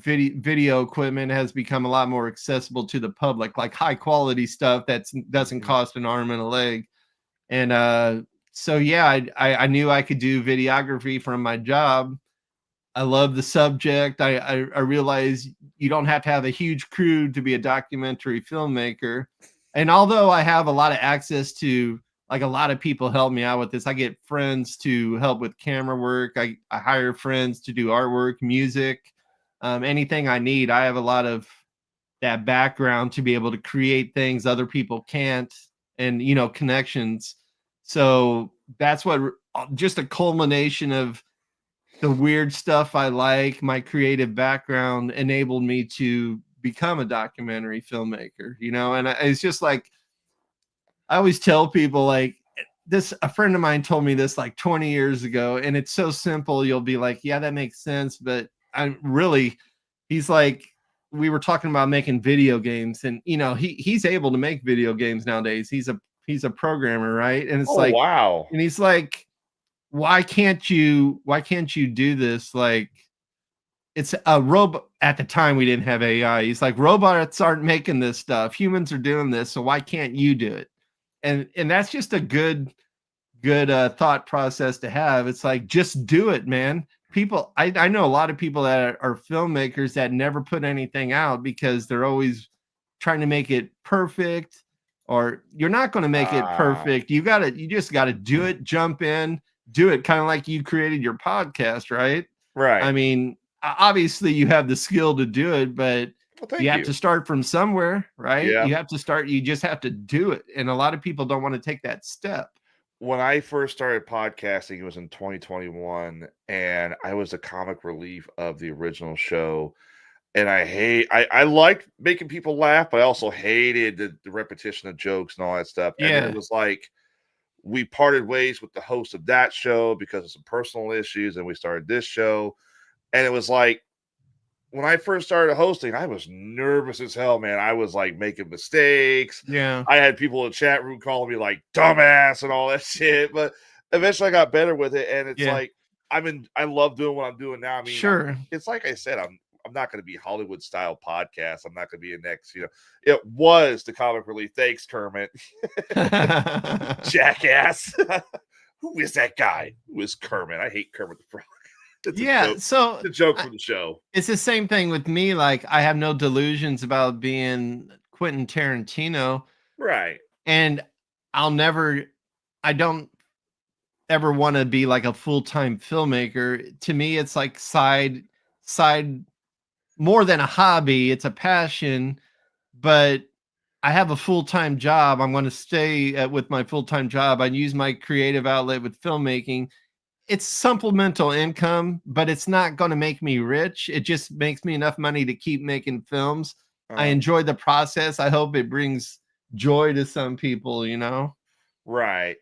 video equipment has become a lot more accessible to the public, like high quality stuff that doesn't cost an arm and a leg. And so yeah, I knew I could do videography from my job. I love the subject. I realized you don't have to have a huge crew to be a documentary filmmaker. And although I have a lot of access to, like, a lot of people help me out with this. I get friends to help with camera work. I hire friends to do artwork, music, anything I need. I have a lot of that background to be able to create things other people can't, and, you know, connections. So that's what, just a culmination of the weird stuff I like, my creative background enabled me to become a documentary filmmaker, you know. And it's just like, I always tell people, like, this, a friend of mine told me this like 20 years ago, and it's so simple. You'll be like, yeah, that makes sense. But he's like, we were talking about making video games, and, you know, he's able to make video games nowadays. He's a programmer, right? And it's like, wow. And he's like, why can't you do this? Like, it's a robot. At the time, we didn't have AI. He's like, robots aren't making this stuff. Humans are doing this. So why can't you do it? And that's just a good thought process to have. It's like, just do it, man. People, I know a lot of people that are filmmakers that never put anything out because they're always trying to make it perfect, or you're not going to make it perfect. You just got to do it, jump in, do it. Kind of like you created your podcast, right? Right. I mean, obviously you have the skill to do it, but you have to start from somewhere, right? Yeah. You just have to do it. And a lot of people don't want to take that step. When I first started podcasting, it was in 2021, and I was the comic relief of the original show. And I liked making people laugh, but I also hated the repetition of jokes and all that stuff. Yeah. And then it was like, we parted ways with the host of that show because of some personal issues, and we started this show. And it was like, when I first started hosting, I was nervous as hell, man. I was like making mistakes. Yeah. I had people in the chat room calling me like dumbass and all that shit. But eventually I got better with it. And it's like, I love doing what I'm doing now. I mean, sure. It's like I said, I'm not going to be Hollywood style podcast. I'm not going to be a next, you know, it was the comic relief. Thanks, Kermit. Jackass. Who is that guy? Who is Kermit? I hate Kermit the Frog. So it's a joke from the show. It's the same thing with me. Like, I have no delusions about being Quentin Tarantino. Right. And I don't ever want to be like a full-time filmmaker. To me, it's like side more than a hobby. It's a passion, but I have a full-time job. I'm going to stay with my full-time job. I use my creative outlet with filmmaking. It's supplemental income, but it's not going to make me rich. It just makes me enough money to keep making films. I enjoy the process. I hope it brings joy to some people, you know? Right.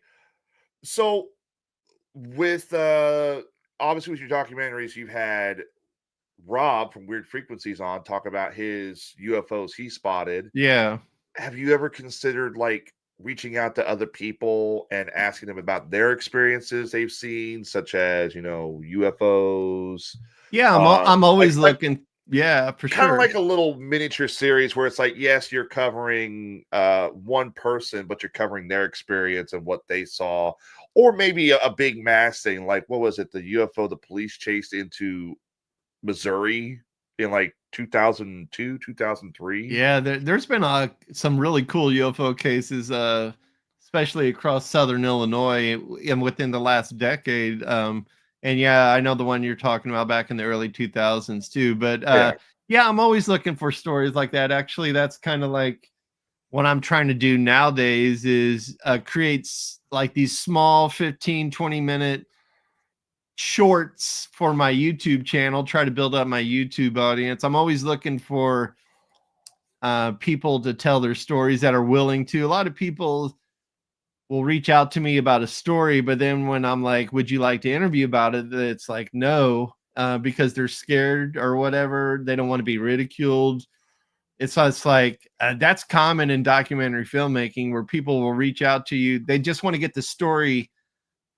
So with obviously with your documentaries, you've had Rob from Weird Frequencies on talk about his UFOs he spotted. Yeah. Have you ever considered like reaching out to other people and asking them about their experiences they've seen, such as, you know, UFOs? Yeah, I'm always looking. Yeah, for kind of sure. like a little miniature series where it's like, yes, you're covering one person, but you're covering their experience and what they saw, or maybe a big mass thing. Like, what was it? The UFO the police chased into Missouri in like 2002, 2003. Yeah, there's been some really cool UFO cases, especially across southern Illinois and within the last decade. And yeah, I know the one you're talking about back in the early 2000s too. But yeah, I'm always looking for stories like that. Actually, that's kind of like what I'm trying to do nowadays is creates like these small 15, 20-minute shorts for my YouTube channel, try to build up my YouTube audience. I'm always looking for people to tell their stories that are willing to. A lot of people will reach out to me about a story, but then when I'm like, would you like to interview about it? It's like, no, because they're scared or whatever. They don't want to be ridiculed. It's like that's common in documentary filmmaking where people will reach out to you. They just want to get the story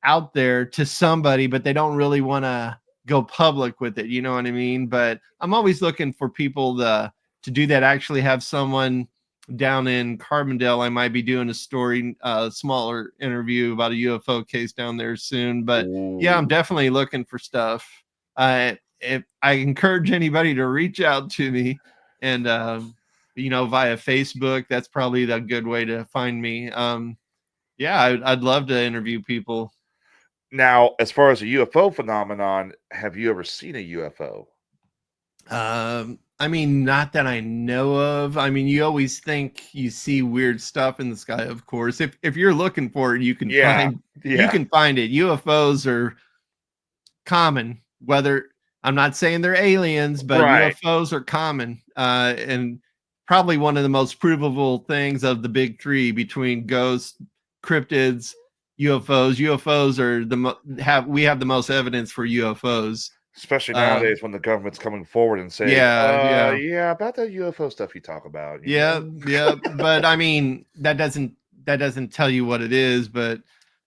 out there to somebody, but they don't really want to go public with it. You know what I mean? But I'm always looking for people to do that. Actually have someone down in Carbondale. I might be doing a story, smaller interview about a UFO case down there soon. But yeah, I'm definitely looking for stuff. If I encourage anybody to reach out to me and, you know, via Facebook, that's probably the good way to find me. Yeah, I'd love to interview people. Now, as far as a UFO phenomenon, have you ever seen a UFO? I mean, not that I know of. I mean, you always think you see weird stuff in the sky, of course. If you're looking for it, you can you can find it. UFOs are common. Whether I'm not saying they're aliens, but UFOs are common. And probably one of the most provable things of the big three between ghosts, cryptids, UFOs. UFOs are we have the most evidence for UFOs. Especially nowadays when the government's coming forward and saying, yeah, about that UFO stuff you talk about. Yeah. But I mean, that doesn't tell you what it is. But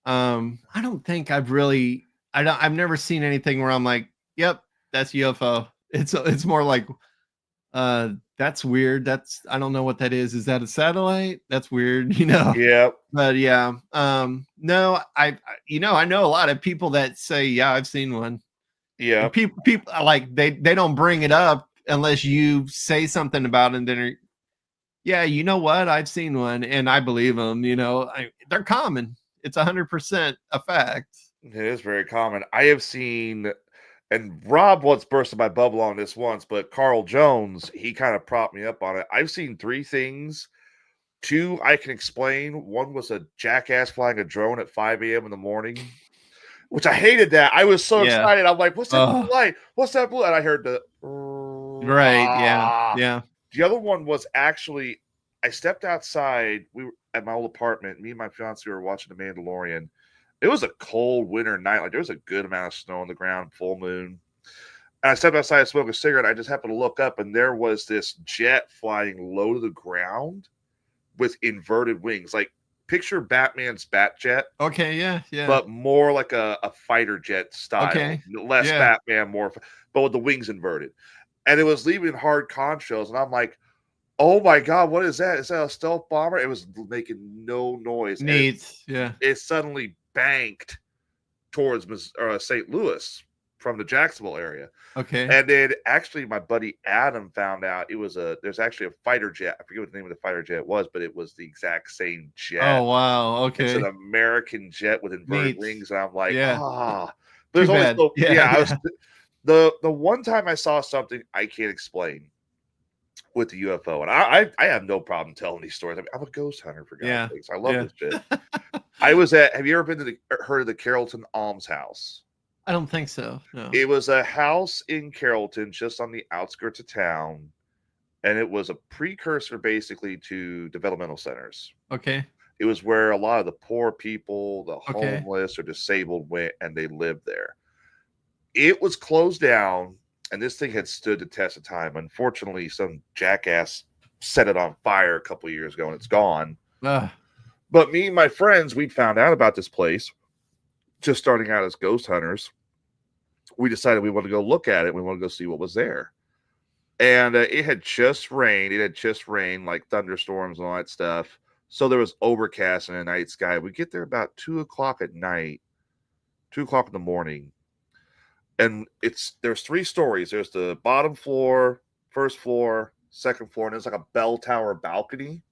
I don't think I've never seen anything where I'm like, yep, that's UFO. It's more like, that's weird. I don't know what that is. Is that a satellite? That's weird, you know? Yeah. But yeah, no, I know a lot of people that say, yeah, I've seen one. Yeah. And people like they don't bring it up unless you say something about it. And then, yeah, you know what? I've seen one, and I believe them. You know, they're common. It's 100% a fact. It is very common. I have seen, and Rob once bursted my bubble on this once, but Carl Jones, he kind of propped me up on it. I've seen 3 things. 2 I can explain. One was a jackass flying a drone at 5 a.m. in the morning, which I hated that. I was so excited. I'm like, what's that blue light? What's that blue? And I heard the Yeah. The other one was actually, I stepped outside. We were at my old apartment. Me and my fiance were watching The Mandalorian. It was a cold winter night. Like there was a good amount of snow on the ground, full moon. And I stepped outside to smoke a cigarette. I just happened to look up, and there was this jet flying low to the ground with inverted wings. Like picture Batman's bat jet. Okay, yeah. But more like a fighter jet style. Okay. Less Batman, more, but with the wings inverted. And it was leaving hard contrails, and I'm like, oh my God, what is that? Is that a stealth bomber? It was making no noise. Neat. It suddenly banked towards St. Louis from the Jacksonville area. Okay. And then actually my buddy Adam found out there's actually a fighter jet. I forget what the name of the fighter jet was, but it was the exact same jet. Oh, wow. Okay. It's an American jet with inverted wings. And I'm like, There's only the one time I saw something I can't explain with the UFO, and I have no problem telling these stories. I mean, I'm a ghost hunter, for God's sakes. I love this shit. Have you ever heard of the Carrollton Almshouse? I don't think so. No. It was a house in Carrollton, just on the outskirts of town, and it was a precursor, basically, to developmental centers. Okay. It was where a lot of the poor people, the homeless or disabled went, and they lived there. It was closed down, and this thing had stood the test of time. Unfortunately, some jackass set it on fire a couple of years ago, and it's gone. But me and my friends, we'd found out about this place just starting out as ghost hunters. We decided we wanted to go look at it. We wanted to go see what was there. And it had just rained. It had just rained, like thunderstorms and all that stuff. So there was overcast in the night sky. We get there about 2 o'clock at night, 2 o'clock in the morning. And there's 3 stories. There's the bottom floor, first floor, second floor, and there's like a bell tower balcony.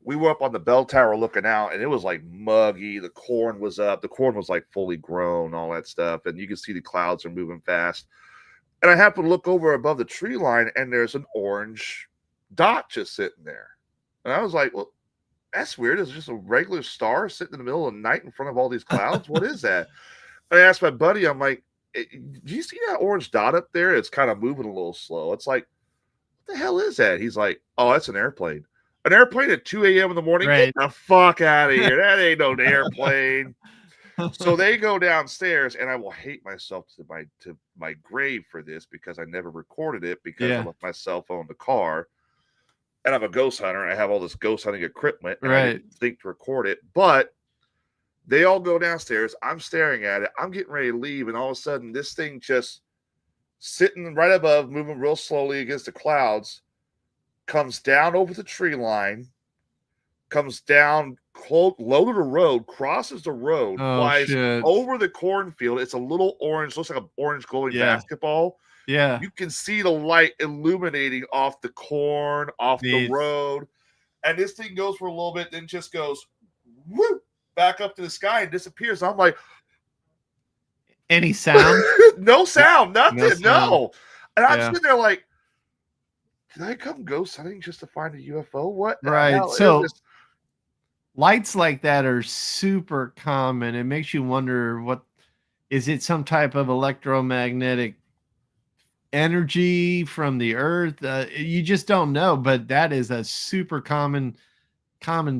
We were up on the bell tower looking out, and it was like muggy. The corn was up. The corn was like fully grown, all that stuff. And you can see the clouds are moving fast. And I happen to look over above the tree line, and there's an orange dot just sitting there. And I was like, well, that's weird. It's just a regular star sitting in the middle of the night in front of all these clouds. What is that? I asked my buddy, I'm like, do you see that orange dot up there? It's kind of moving a little slow. It's like, what the hell is that? He's like, oh, that's an airplane. An airplane at 2 a.m. in the morning? Right. Get the fuck out of here. That ain't no airplane. So they go downstairs, and I will hate myself to my grave for this because I never recorded it because I left my cell phone in the car. And I'm a ghost hunter, and I have all this ghost hunting equipment, and I didn't think to record it. But they all go downstairs. I'm staring at it. I'm getting ready to leave, and all of a sudden, this thing just sitting right above, moving real slowly against the clouds, comes down over the tree line, comes down low to the road, crosses the road, flies over the cornfield. It's a little orange, looks like an orange glowing basketball. Yeah. You can see the light illuminating off the corn, off the road. And this thing goes for a little bit, then just goes whoop, back up to the sky and disappears. I'm like, any sound? No sound, nothing, No sound. no. And I'm sitting there like, did I come ghost hunting just to find a UFO? What? Right. So lights like that are super common. It makes you wonder, what is it? Some type of electromagnetic energy from the earth? You just don't know, but that is a super common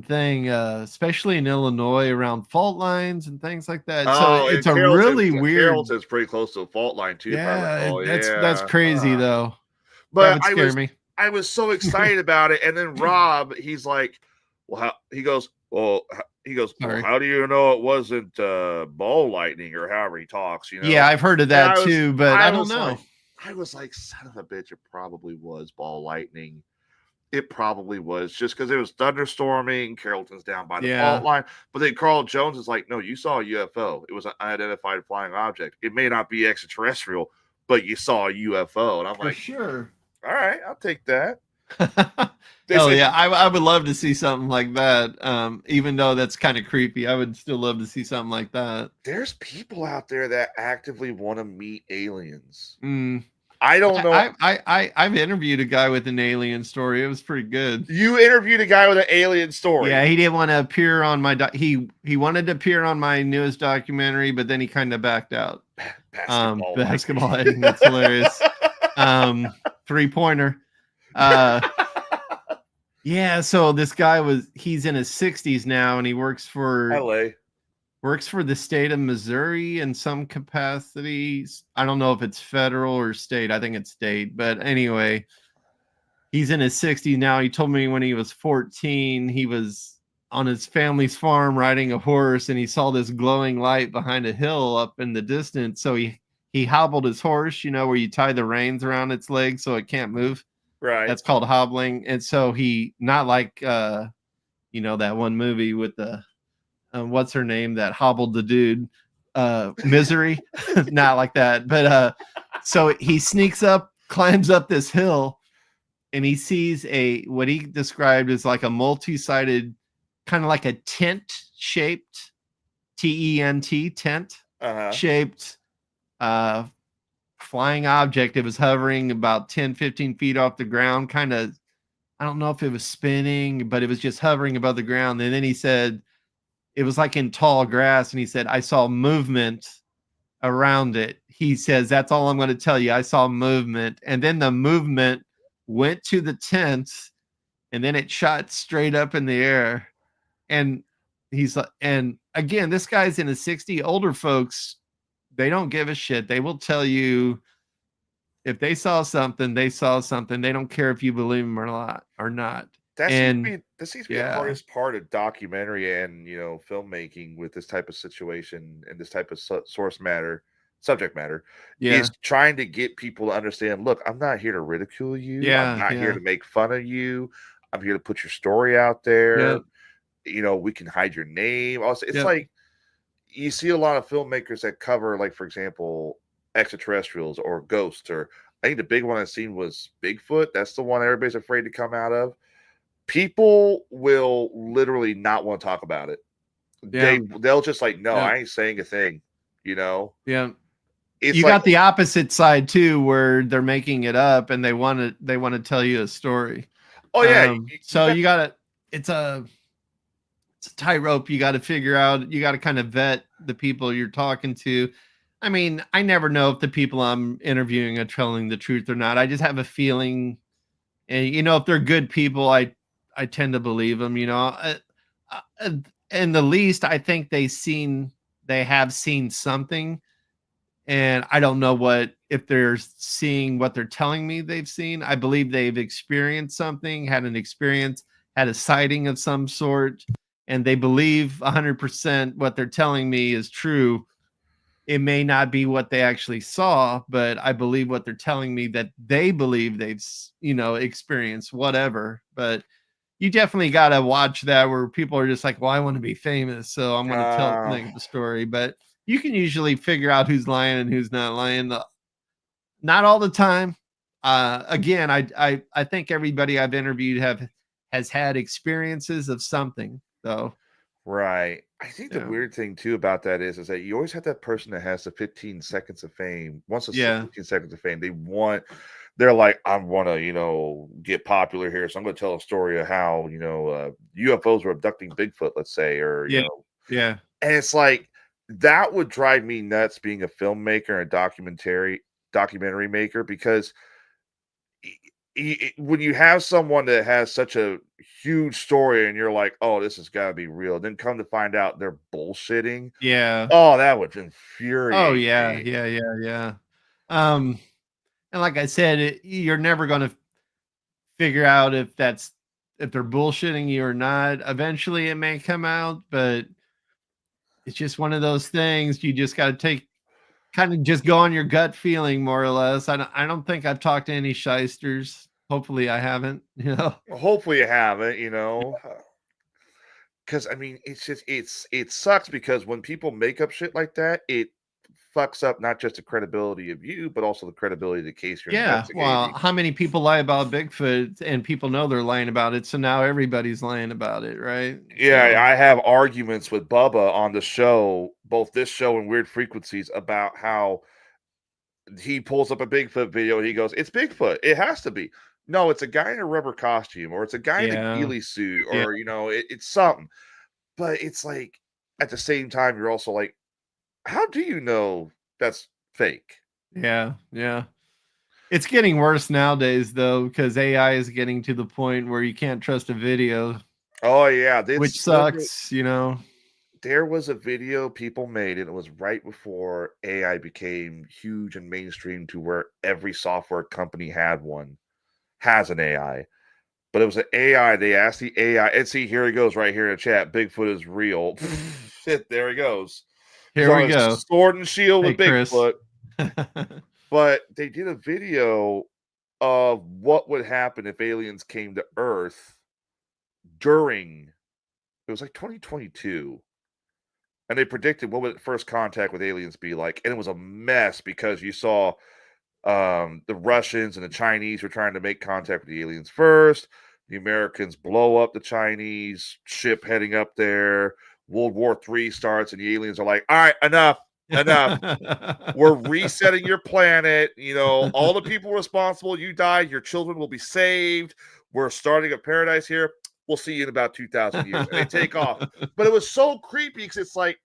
thing, especially in Illinois around fault lines and things like that. So it's a really weird. Carrollton's pretty close to a fault line too. Yeah, that's crazy though. But that would scare me. I was so excited about it, and then Rob, he's like, "Well, well, how do you know it wasn't ball lightning or however he talks?" You know? Yeah, I've heard of that too, but I don't know. I was like, son of a bitch, it probably was ball lightning. It probably was, just because it was thunderstorming. Carrollton's down by the fault line. But then Carl Jones is like, no, you saw a UFO. It was an unidentified flying object. It may not be extraterrestrial, but you saw a UFO. And I'm like, sure. All right, I'll take that. Hell yeah, I would love to see something like that. Even though that's kind of creepy, I would still love to see something like that. There's people out there that actively want to meet aliens. I don't know. I've interviewed a guy with an alien story. It was pretty good. You interviewed a guy with an alien story? Yeah, he didn't want to appear on my he wanted to appear on my newest documentary, but then he kind of backed out. Basketball heading. That's hilarious. 3-pointer. Yeah, so this guy he's in his 60s now, and he works for the state of Missouri in some capacity. I don't know if it's federal or state. I think it's state. But anyway, he's in his 60s now. He told me when he was 14, he was on his family's farm riding a horse, and he saw this glowing light behind a hill up in the distance. So he hobbled his horse, where you tie the reins around its legs so it can't move. Right. That's called hobbling. And so he, not like, that one movie with the, what's her name that hobbled the dude, Misery. Not like that. But so he sneaks up, climbs up this hill, and he sees what he described as like a multi-sided, kind of like a tent shaped, T-E-N-T, tent shaped flying object. It was hovering about 10-15 feet off the ground, kind of, I don't know if it was spinning, but it was just hovering above the ground. And then he said it was like in tall grass, and he said, I saw movement around it. He says, that's all I'm going to tell you. I saw movement. And then the movement went to the tent, and then it shot straight up in the air. And he's like, and again, this guy's in his 60s. Older folks They don't give a shit. They will tell you if they saw something, they saw something. They don't care if you believe them or not. That And seems to be the yeah, hardest part of documentary and filmmaking with this type of situation and this type of subject matter yeah, is trying to get people to understand. Look, I'm not here to ridicule you. I'm not here to make fun of you. I'm here to put your story out there. We can hide your name. Also, it's like you see a lot of filmmakers that cover, like, for example, extraterrestrials or ghosts, or I think the big one I've seen was Bigfoot. That's the one everybody's afraid to come out of. People will literally not want to talk about it. They'll just like, no, I ain't saying a thing. Yeah. It's you like, got the opposite side too, where they're making it up and they want to tell you a story. Oh yeah. So you got to, it's a tightrope. You got to figure out, you got to kind of vet the people you're talking to. I mean, I never know if the people I'm interviewing are telling the truth or not. I just have a feeling, and if they're good people, I tend to believe them. And the least, I think they have seen something, and I don't know if they're seeing what they're telling me they've seen. I believe they've experienced something, had an experience, had a sighting of some sort, and they believe 100% what they're telling me is true. It may not be what they actually saw, but I believe what they're telling me that they believe they've, experienced whatever. But you definitely got to watch that where people are just like, well, I want to be famous, so I'm going to tell the story. But you can usually figure out who's lying and who's not lying. Not all the time. Again, I think everybody I've interviewed has had experiences of something, though. Right. I think the weird thing too about that is that you always have that person that has the 15 seconds of fame. Once it's 15 seconds of fame, they're like, I want to, get popular here. So I'm going to tell a story of how, UFOs were abducting Bigfoot, let's say, or, Yeah. And it's like, that would drive me nuts being a filmmaker and a documentary maker, because when you have someone that has such a huge story and you're like, oh, this has got to be real, then come to find out they're bullshitting. Yeah. Oh, that would infuriate Oh, yeah. me. Yeah. And like I said, you're never going to figure out if they're bullshitting you or not. Eventually it may come out, but it's just one of those things. You just got to kind of just go on your gut feeling, more or less. I don't think I've talked to any shysters. Hopefully I haven't, Hopefully you haven't, because I mean, it sucks, because when people make up shit like that, it fucks up not just the credibility of you, but also the credibility of the case you're investigating. Well, how many people lie about Bigfoot and people know they're lying about it, so now everybody's lying about it, right? Yeah, I have arguments with Bubba on the show, both this show and Weird Frequencies, about how he pulls up a Bigfoot video and he goes, it's Bigfoot. It has to be. No, it's a guy in a rubber costume, or it's a guy in a ghillie suit, or, it's something. But it's like, at the same time, you're also like, how do you know that's fake? Yeah. It's getting worse nowadays, though, because AI is getting to the point where you can't trust a video. Oh, yeah. Which sucks, There was a video people made, and it was right before AI became huge and mainstream to where every software company has an AI. But it was an AI. They asked the AI, and see, here he goes right here in the chat. Bigfoot is real. There he goes. Here we go. Sword and shield with Chris. Bigfoot. But they did a video of what would happen if aliens came to Earth it was like 2022. And they predicted what would first contact with aliens be like. And it was a mess, because you saw the Russians and the Chinese were trying to make contact with the aliens first. The Americans blow up the Chinese ship heading up there. World War III starts, and the aliens are like, all right, enough. We're resetting your planet. All the people responsible, you die, your children will be saved. We're starting a paradise here. We'll see you in about 2,000 years. And they take off. But it was so creepy, because it's like,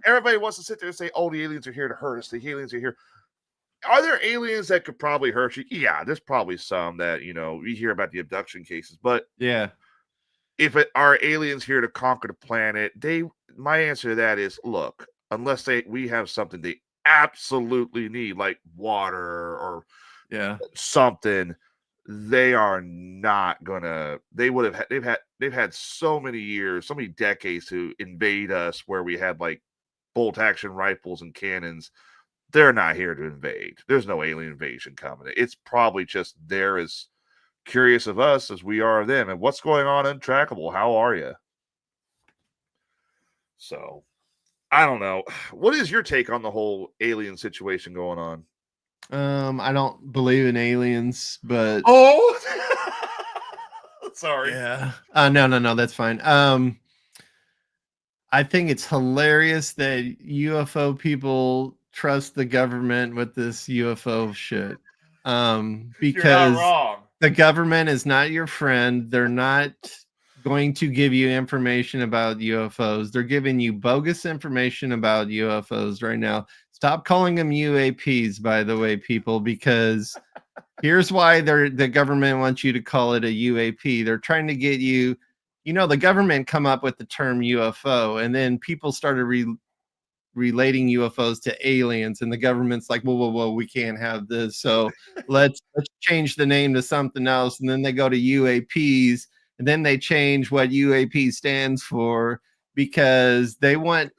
everybody wants to sit there and say, oh, the aliens are here to hurt us. The aliens are here. Are there aliens that could probably hurt you? Yeah, there's probably some that, we hear about the abduction cases. But yeah, if are aliens here to conquer the planet, my answer to that is, look, unless we have something they absolutely need, like water or something, they are not gonna. They would have. They've had so many years, so many decades to invade us, where we had like bolt action rifles and cannons. They're not here to invade. There's no alien invasion coming. It's probably just they're as curious of us as we are of them. And what's going on Untrackable? How are you? So, I don't know. What is your take on the whole alien situation going on? I don't believe in aliens, but sorry. Yeah. No, that's fine. I think it's hilarious that UFO people trust the government with this UFO shit. Because the government is not your friend. They're not going to give you information about UFOs. They're giving you bogus information about UFOs right now. Stop calling them UAPs, by the way, people, because here's why the government wants you to call it a UAP. They're trying to get you, the government come up with the term UFO, and then people started relating UFOs to aliens, and the government's like, whoa, we can't have this. So let's change the name to something else. And then they go to UAPs, and then they change what UAP stands for because they want.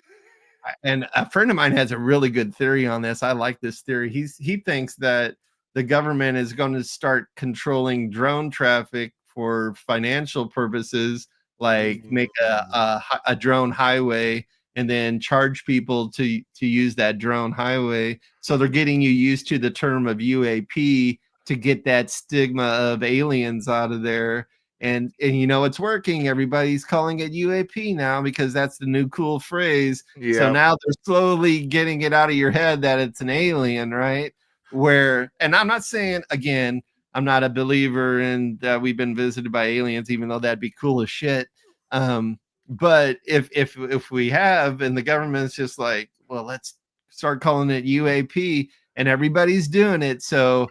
And a friend of mine has a really good theory on this. I like this theory. He thinks that the government is going to start controlling drone traffic for financial purposes, like make a drone highway and then charge people to use that drone highway. So they're getting you used to the term of UAP to get that stigma of aliens out of there. And it's working. Everybody's calling it UAP now because that's the new cool phrase. Yeah. So now they're slowly getting it out of your head that it's an alien, right? And I'm not saying, again, I'm not a believer in that we've been visited by aliens, even though that'd be cool as shit. But if we have, and the government's just like, well, let's start calling it UAP, and everybody's doing it. So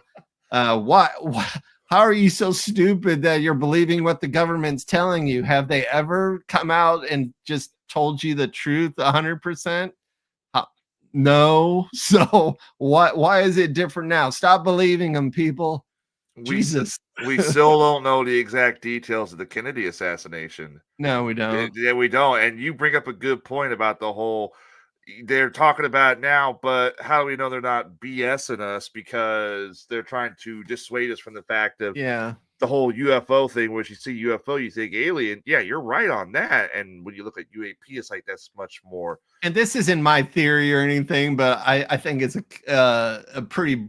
why how are you so stupid that you're believing what the government's telling you? Have they ever come out and just told you the truth 100%? No. So why is it different now? Stop believing them, people. Jesus. We still don't know the exact details of the Kennedy assassination. No, we don't. Yeah, we don't. And you bring up a good point about the whole, they're talking about it now, but how do we know they're not BSing us because they're trying to dissuade us from the fact of the whole UFO thing, where you see UFO, you think alien. Yeah, you're right on that. And when you look at UAP, it's like that's much more. And this isn't my theory or anything, but I think it's a pretty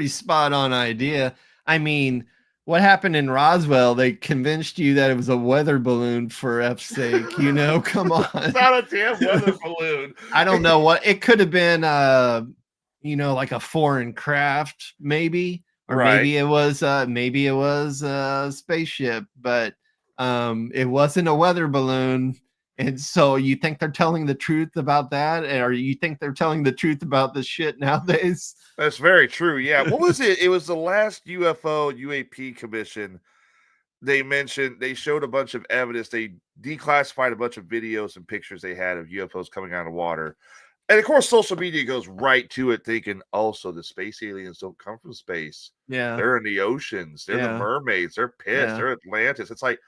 spot on idea. I mean, what happened in Roswell? They convinced you that it was a weather balloon, for F's sake. Come on. It's not a damn weather balloon. I don't know what it could have been. Like a foreign craft, maybe, or maybe it was a spaceship, but it wasn't a weather balloon. And so you think they're telling the truth about that? Or you think they're telling the truth about this shit nowadays? That's very true. Yeah. What was it? It was the last UFO UAP commission. They showed a bunch of evidence. They declassified a bunch of videos and pictures they had of UFOs coming out of water. And of course, social media goes right to it, thinking, so the space aliens don't come from space. Yeah. They're in the oceans. They're the mermaids. They're pissed. Yeah. They're Atlantis. It's like,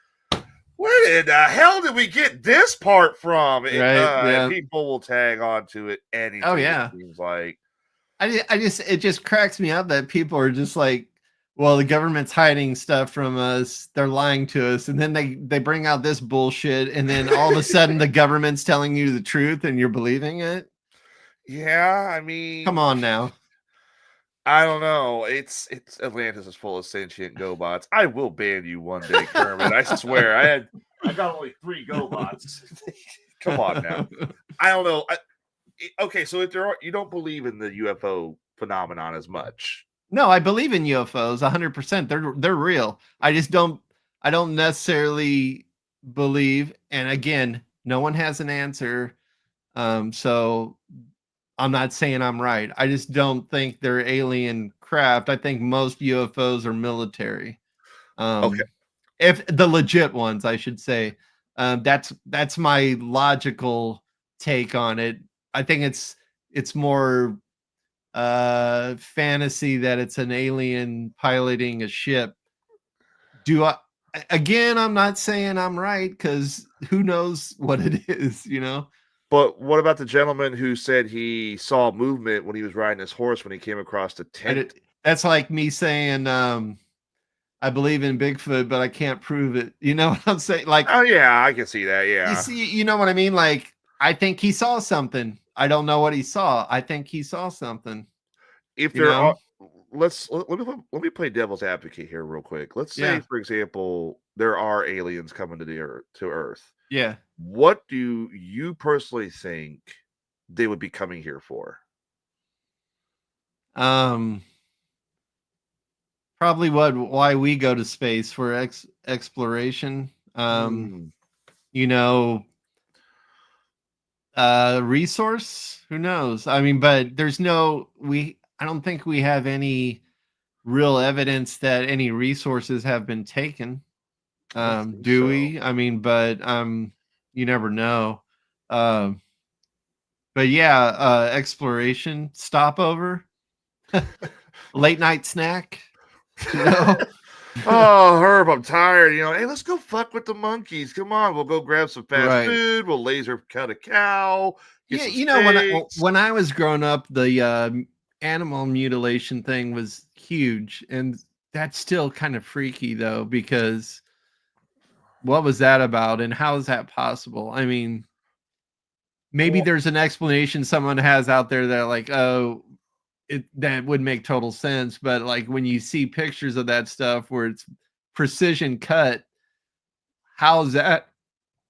where in the hell did we get this part from? And people will tag on to it anything. Oh, yeah. It seems like. It just cracks me up that people are just like, well, the government's hiding stuff from us. They're lying to us. And then they bring out this bullshit. And then all of a sudden the government's telling you the truth and you're believing it. Yeah. I mean, come on now. I don't know. It's Atlantis is full of sentient GoBots. I will ban you one day, Kermit. I swear. I got only 3 GoBots. Come on now. I don't know. Okay, so if you don't believe in the UFO phenomenon as much. No, I believe in UFOs 100%. They're real. I don't necessarily believe, and again, no one has an answer. So I'm not saying I'm right. I just don't think they're alien craft. I think most UFOs are military. Okay. If the legit ones, I should say. That's my logical take on it. I think it's more fantasy that it's an alien piloting a ship. Again, I'm not saying I'm right, because who knows what it is, you know? But what about the gentleman who said he saw movement when he was riding his horse when he came across the tent? That's like me saying I believe in Bigfoot, but I can't prove it. You know what I'm saying? Like, oh yeah, I can see that. you Yeah. see, you know what I mean? Like, I think he saw something. I don't know what he saw. I think he saw something. If You there know? are, let me play devil's advocate here real quick. Let's say, Yeah. for example, there are aliens coming to Earth. Yeah. What do you personally think they would be coming here for? Probably why we go to space, for exploration. You know, resource, who knows? I mean, but I don't think we have any real evidence that any resources have been taken. Do we? I mean, but you never know. But yeah, exploration, stopover, late night snack, you know. Oh, Herb, I'm tired. You know, hey, let's go fuck with the monkeys. Come on, we'll go grab some fast food. We'll laser cut a cow. Yeah, you know, when I was growing up, the animal mutilation thing was huge, and that's still kind of freaky though, because what was that about, and how is that possible? I mean, maybe there's an explanation someone has out there that, like, oh, that would make total sense, but like when you see pictures of that stuff where it's precision cut, how's that?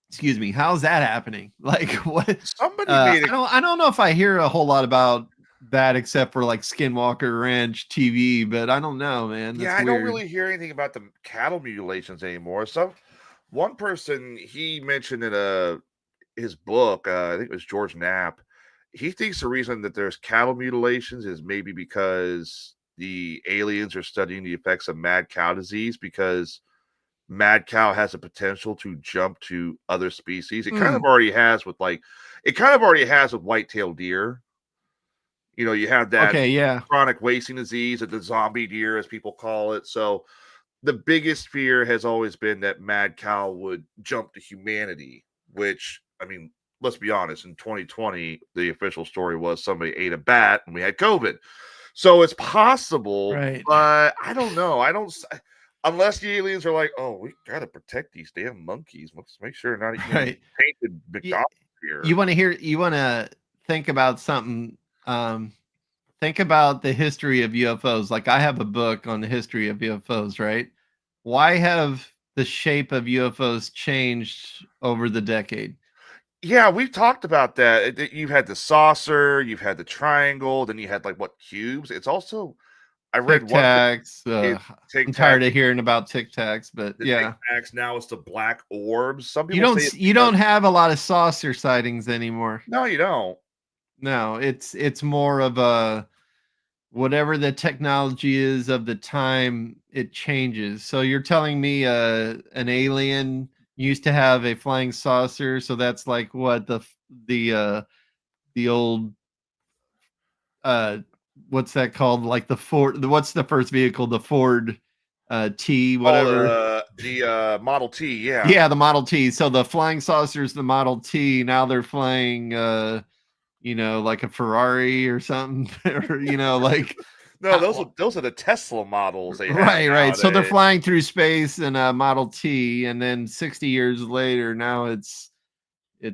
Excuse me, how's that happening? Like, what? Somebody made it. I don't know if I hear a whole lot about that except for like Skinwalker Ranch TV, but I don't know, man. Yeah, I don't really hear anything about the cattle mutilations anymore. One person, he mentioned in his book, I think it was George Knapp. He thinks the reason that there's cattle mutilations is maybe because the aliens are studying the effects of mad cow disease, because mad cow has a potential to jump to other species. It kind of already has with white-tailed deer. You know, you have that chronic wasting disease, or the zombie deer, as people call it. So the biggest fear has always been that mad cow would jump to humanity, which, I mean, let's be honest, in 2020, the official story was somebody ate a bat and we had COVID. So it's possible, but I don't know. Unless the aliens are like, oh, we got to protect these damn monkeys. Let's make sure not even painted McDonald's here. You want to think about something. Think about the history of UFOs. Like, I have a book on the history of UFOs, right? Why have the shape of UFOs changed over the decade? Yeah, we've talked about that. You've had the saucer, you've had the triangle, then you had cubes. It's also, I read Tic Tacs. I'm tired of hearing about Tic Tacs, but yeah. Tic Tacs, now it's the black orbs. Some people you don't have a lot of saucer sightings anymore. No, you don't. No, it's more of a, whatever the technology is of the time, it changes. So you're telling me an alien used to have a flying saucer, so that's like what the old what's that called? Like the Ford, what's the first vehicle? The Ford T, whatever. The Model T, yeah. Yeah, the Model T. So the flying saucers, the Model T, now they're flying you know, like a Ferrari or something, or, you know, like no, those are the Tesla models. Right. So they're flying through space in a Model T, and then 60 years later, now it's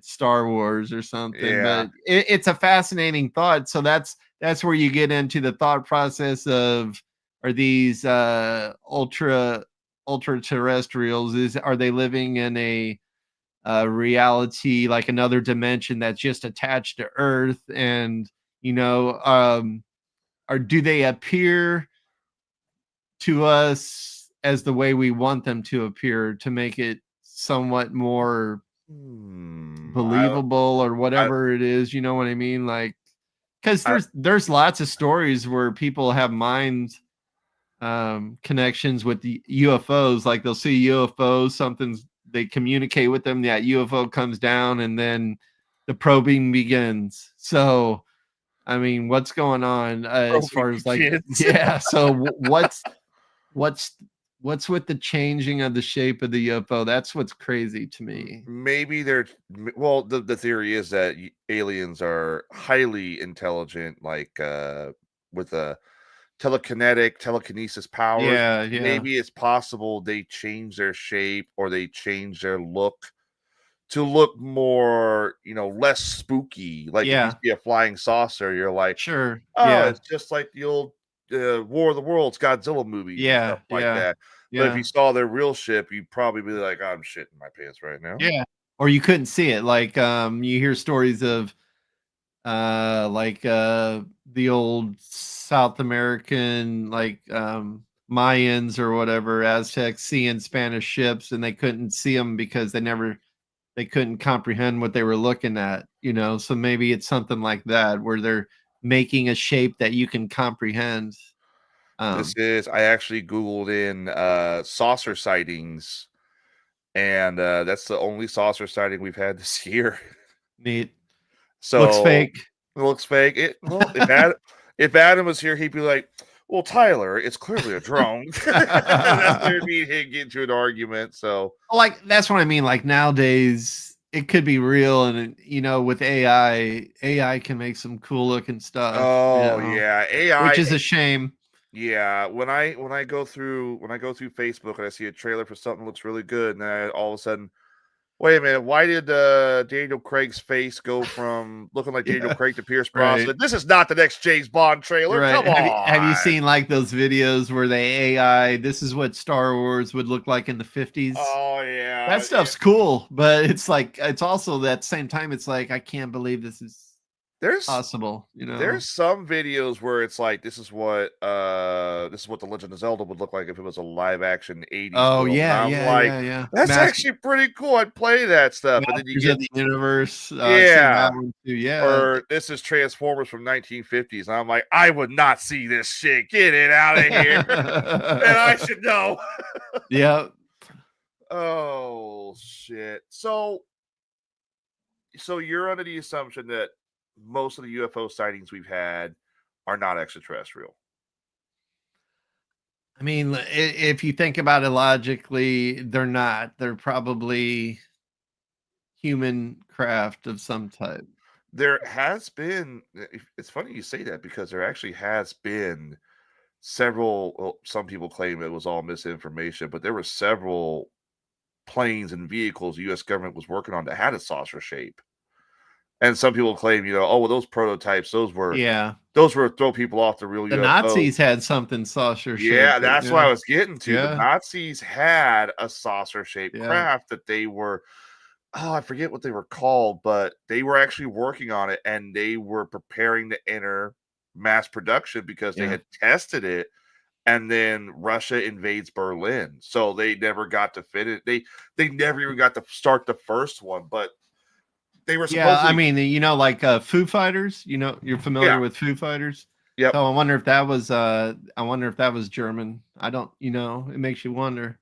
Star Wars or something. Yeah. But it's a fascinating thought. So that's where you get into the thought process of, are these ultra terrestrials? Are they living in a reality, like another dimension that's just attached to Earth? And, you know, or do they appear to us as the way we want them to appear, to make it somewhat more believable, or whatever it is? You know what I mean? Like, because there's lots of stories where people have mind connections with the UFOs. Like, they'll see UFOs, they communicate with them, that UFO comes down, and then the probing begins. So, I mean, what's going on as far as like, yeah. So what's with the changing of the shape of the UFO? That's what's crazy to me. Maybe the theory is that aliens are highly intelligent, like with a telekinesis powers. Yeah, yeah. Maybe it's possible they change their shape or they change their look to look more, less spooky. Like if you see a flying saucer, you're like, sure, oh, yeah, it's just like the old War of the Worlds Godzilla movies and yeah, stuff like yeah, that. But if you saw their real ship, you'd probably be like, I'm shitting my pants right now. yeah. Or you couldn't see it. Like you hear stories of the old South American Mayans or whatever, Aztecs seeing Spanish ships and they couldn't see them because they couldn't comprehend what they were looking at, so maybe it's something like that where they're making a shape that you can comprehend. I actually Googled in saucer sightings, and that's the only saucer sighting we've had this year. Neat. So looks fake. It looks fake. If Adam was here, he'd be like, well, Tyler, it's clearly a drone. That's where me and him get into an argument. So like that's what I mean. Like nowadays it could be real, and with AI can make some cool looking stuff. Oh yeah, AI, which is a shame. Yeah, when I go through Facebook and I see a trailer for something that looks really good, and then all of a sudden, wait a minute, why did Daniel Craig's face go from looking like Daniel Craig to Pierce Brosnan? Right. This is not the next James Bond trailer. Right. Come on. Have you seen like those videos where they AI? This is what Star Wars would look like in the 50s. Oh yeah, that stuff's cool, but it's like it's also at the same time it's like I can't believe this is possible. There's some videos where it's like this is what the Legend of Zelda would look like if it was a live action 80s. Oh film. yeah, yeah. That's actually pretty cool. I'd play that stuff. And then you get the universe. Yeah. Yeah. Or this is Transformers from 1950s. And I'm like, I would not see this shit. Get it out of here. And I should know. Yeah. Oh shit. So you're under the assumption that most of the UFO sightings we've had are not extraterrestrial. I mean, if you think about it logically, they're not. They're probably human craft of some type. There has been, it's funny you say that because there actually has been several, some people claim it was all misinformation, but there were several planes and vehicles the U.S. government was working on that had a saucer shape. And some people claim, those prototypes, those were throw people off the real UFO. The Nazis had something saucer shaped. Yeah, that's what I was getting to. The Nazis had a saucer shaped craft that they were, I forget what they were called, but they were actually working on it and they were preparing to enter mass production because they had tested it. And then Russia invades Berlin. So they never got to fit it. They never even got to start the first one, but they were supposedly... I mean, like Foo Fighters, you're familiar with Foo Fighters. Yeah. So I wonder if that was German. I don't, it makes you wonder.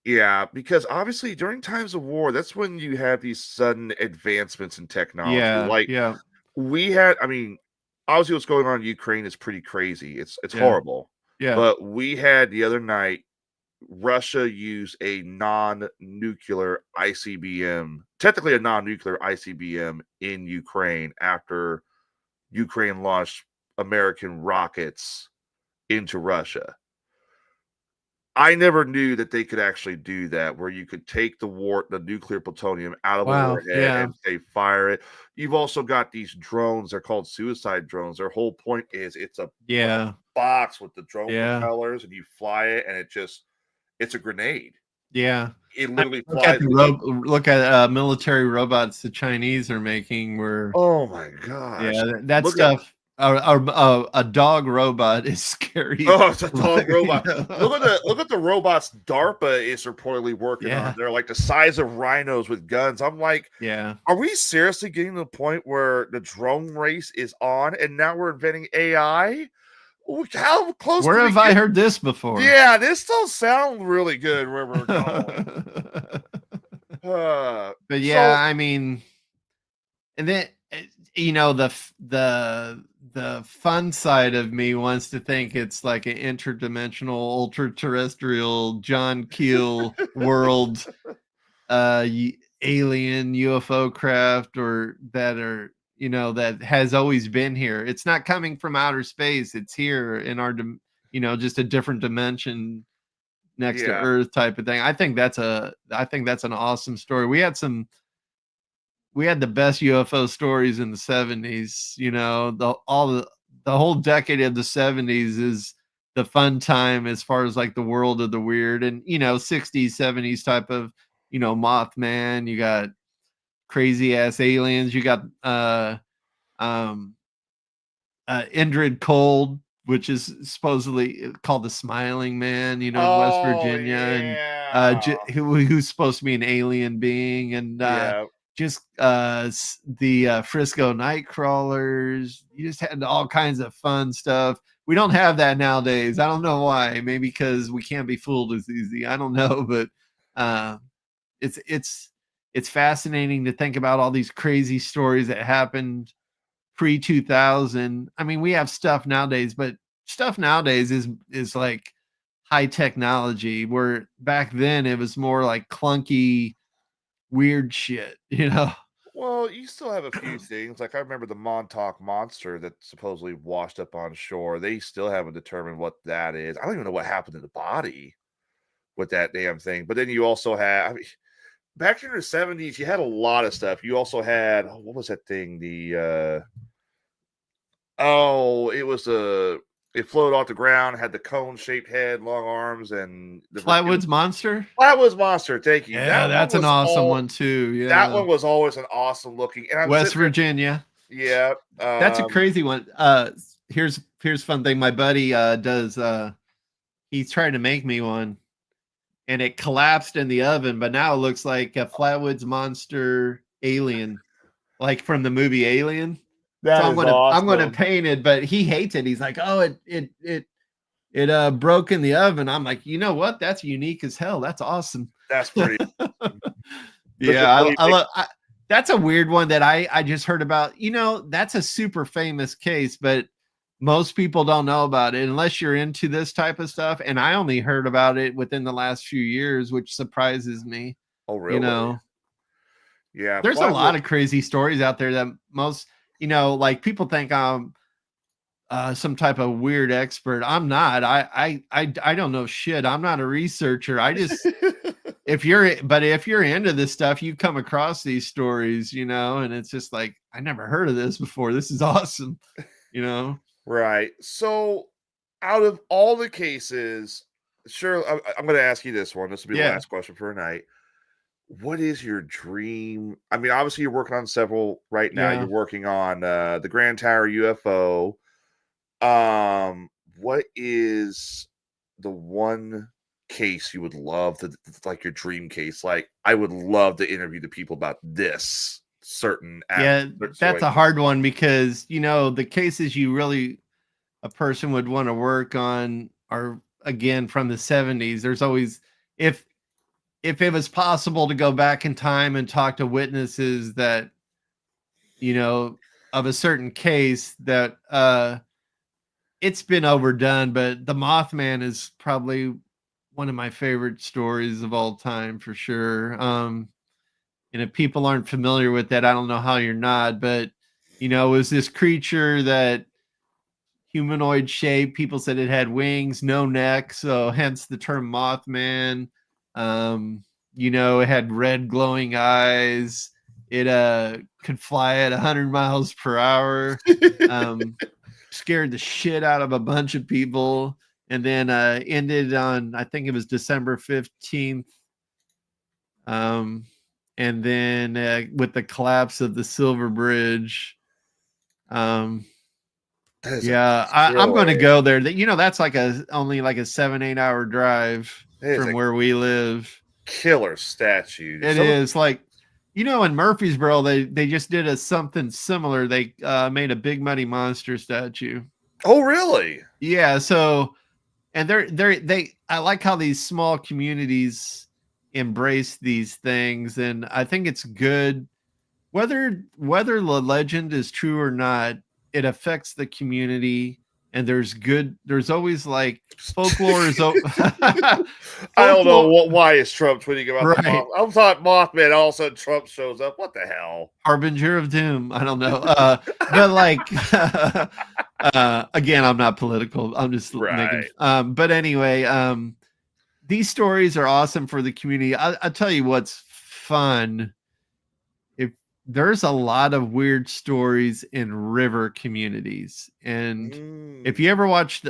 Yeah, because obviously during times of war, that's when you have these sudden advancements in technology. We had, obviously what's going on in Ukraine is pretty crazy. It's horrible. Yeah. But we had the other night, Russia used a non-nuclear ICBM, technically a non-nuclear ICBM in Ukraine after Ukraine launched American rockets into Russia. I never knew that they could actually do that, where you could take the nuclear plutonium out of the warhead and say fire it. You've also got these drones. They're called suicide drones. Their whole point is it's a box with the drone propellers, and you fly it, and it's a grenade. Yeah. It literally flies. Look at military robots the Chinese are making. Oh my gosh. Yeah, that stuff. A dog robot is scary. Oh, it's a dog robot. Look at the robots DARPA is reportedly working on. They're like the size of rhinos with guns. I'm like, are we seriously getting to the point where the drone race is on and now we're inventing AI? How close? Where have I heard this before? Yeah, this don't sound really good where we're going. But I mean, And then the fun side of me wants to think it's like an interdimensional, ultra terrestrial John Keel world, alien UFO craft, or that are that has always been here. It's not coming from outer space. It's here in our just a different dimension next to Earth type of thing. I think that's an awesome story. We had the best UFO stories in the 70s. The whole decade of the 70s is the fun time as far as like the world of the weird, and 60s, 70s type of Mothman. You got crazy ass aliens. You got Indrid Cold, which is supposedly called the Smiling Man, in West Virginia, and who's supposed to be an alien being, and just the Frisco Nightcrawlers. You just had all kinds of fun stuff. We don't have that nowadays. I don't know why. Maybe because we can't be fooled as easy. I don't know, but it's fascinating to think about all these crazy stories that happened pre-2000. I mean, we have stuff nowadays, but stuff nowadays is like high technology, where back then it was more like clunky, weird shit, Well, you still have a few things. Like I remember the Montauk Monster that supposedly washed up on shore. They still haven't determined what that is. I don't even know what happened to the body with that damn thing. But then you also have, back in the 70s, you had a lot of stuff. You also had, what was that thing? It floated off the ground, had the cone-shaped head, long arms, and the Flatwoods Monster. Flatwoods Monster, thank you. Yeah, that's an awesome one too. Yeah, that one was always an awesome looking. And West Virginia. Yeah, that's a crazy one. Here's fun thing. My buddy does. He's trying to make me one, and it collapsed in the oven, but now it looks like a Flatwoods Monster alien, like from the movie Alien. So I'm gonna paint it, but he hates it. He's like, oh, it broke in the oven. I'm like, you know what? That's unique as hell. That's awesome. That's pretty. Yeah, that's a weird one that I just heard about. That's a super famous case, but most people don't know about it unless you're into this type of stuff. And I only heard about it within the last few years, which surprises me. Oh, really? Yeah. There's a lot of crazy stories out there that most. Like people think I'm some type of weird expert. I'm not. I don't know shit. I'm not a researcher. I just if you're into this stuff, you come across these stories, and it's just like, I never heard of this before. This is awesome, Right. So, out of all the cases, sure, I'm going to ask you this one. This will be the last question for tonight. What is your dream? I mean, obviously you're working on several right now. You're working on the Grand Tower UFO. What is the one case you would love to, like your dream case? Like, I would love to interview the people about this certain. That's a hard one because, the cases a person would want to work on are, again, from the 70s. There's always, if it was possible to go back in time and talk to witnesses that, of a certain case that it's been overdone, but the Mothman is probably one of my favorite stories of all time for sure. And if people aren't familiar with that, I don't know how you're not, but it was this creature that humanoid shape. People said it had wings, no neck, so hence the term Mothman. It had red glowing eyes. It could fly at 100 miles per hour. Scared the shit out of a bunch of people, and then ended on, I think it was December 15th. And then with the collapse of the Silver Bridge. I'm going to go there. That's like only like a 7-8 hour drive from where we live. Killer statue. It is like, in Murfreesboro, they just did something similar. They made a Big Muddy Monster statue. Oh, really? Yeah. So, and I like how these small communities embrace these things, and I think it's good whether the legend is true or not, it affects the community. And there's always like folklore is I don't know why is Trump tweeting about the Moth. I thought Mothman, all of a sudden Trump shows up. What the hell? Harbinger of doom. I don't know. But like again, I'm not political. I'm just making but anyway, these stories are awesome for the community. I'll tell you what's fun. If there's a lot of weird stories in river communities, and if you ever watched,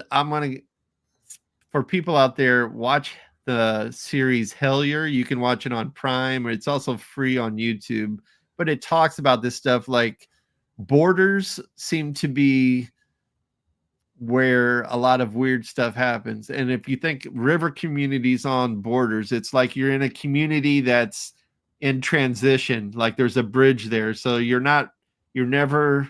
for people out there, watch the series Hellier. You can watch it on Prime, or it's also free on YouTube. But it talks about this stuff. Like borders seem to be where a lot of weird stuff happens. And if you think river communities on borders, it's like you're in a community that's in transition, like there's a bridge there. So you're never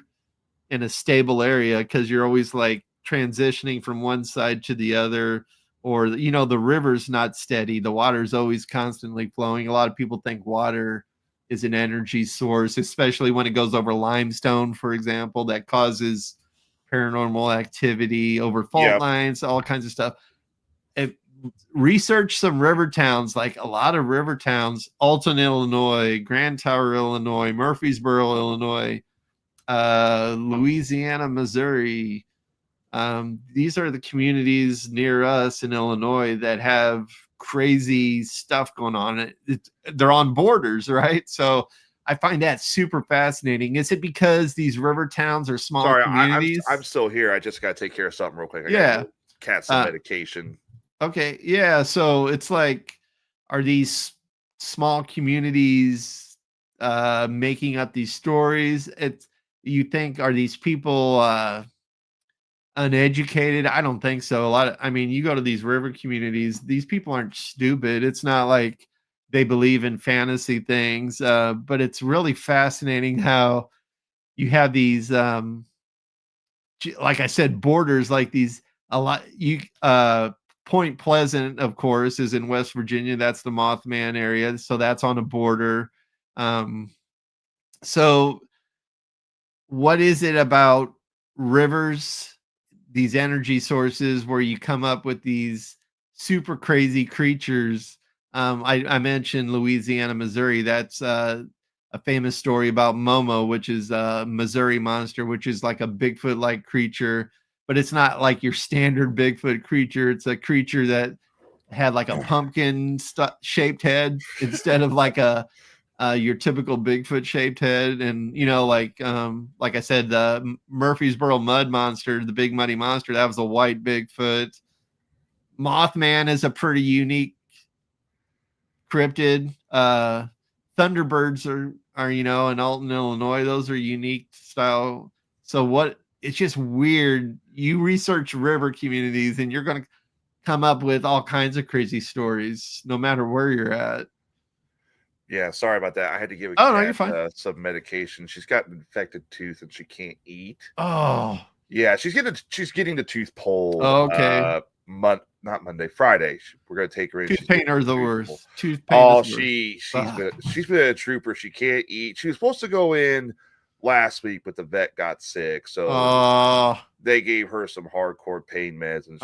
in a stable area, because you're always like transitioning from one side to the other, or the river's not steady. The water's always constantly flowing. A lot of people think water is an energy source, especially when it goes over limestone, for example, that causes paranormal activity over fault lines, all kinds of stuff. And research some river towns, like a lot of river towns: Alton, Illinois; Grand Tower, Illinois; Murfreesboro, Illinois; Louisiana, Missouri. These are the communities near us in Illinois that have crazy stuff going on. They're on borders, right? So I find that super fascinating. Is it because these river towns are small communities? I'm still here. I just got to take care of something real quick. I got cat some medication. Okay. Yeah. So it's like, are these small communities making up these stories? You think, are these people uneducated? I don't think so. You go to these river communities, these people aren't stupid. It's not like they believe in fantasy things, but it's really fascinating how you have these, like I said, borders, like these, Point Pleasant, of course, is in West Virginia. That's the Mothman area. So that's on a border. So what is it about rivers, these energy sources, where you come up with these super crazy creatures? I mentioned Louisiana, Missouri. That's a famous story about Momo, which is a Missouri monster, which is like a Bigfoot-like creature, but it's not like your standard Bigfoot creature. It's a creature that had like a pumpkin shaped head instead of like your typical Bigfoot shaped head. And like I said, the Murfreesboro mud monster, the big muddy monster, that was a white Bigfoot. Mothman is a pretty unique cryptid. Thunderbirds are in Alton, Illinois. Those are unique style. So it's just weird. You research river communities and you're going to come up with all kinds of crazy stories, no matter where you're at. Yeah, sorry about that. I had to give you're fine. Some medication. She's got an infected tooth and she can't eat. Oh, yeah, she's getting the tooth pulled. Oh, okay. Not Monday, Friday. We're gonna take her in. Tooth pain are the worst. Tooth pain. She's been a trooper. She can't eat. She was supposed to go in last week, but the vet got sick, so they gave her some hardcore pain meds, and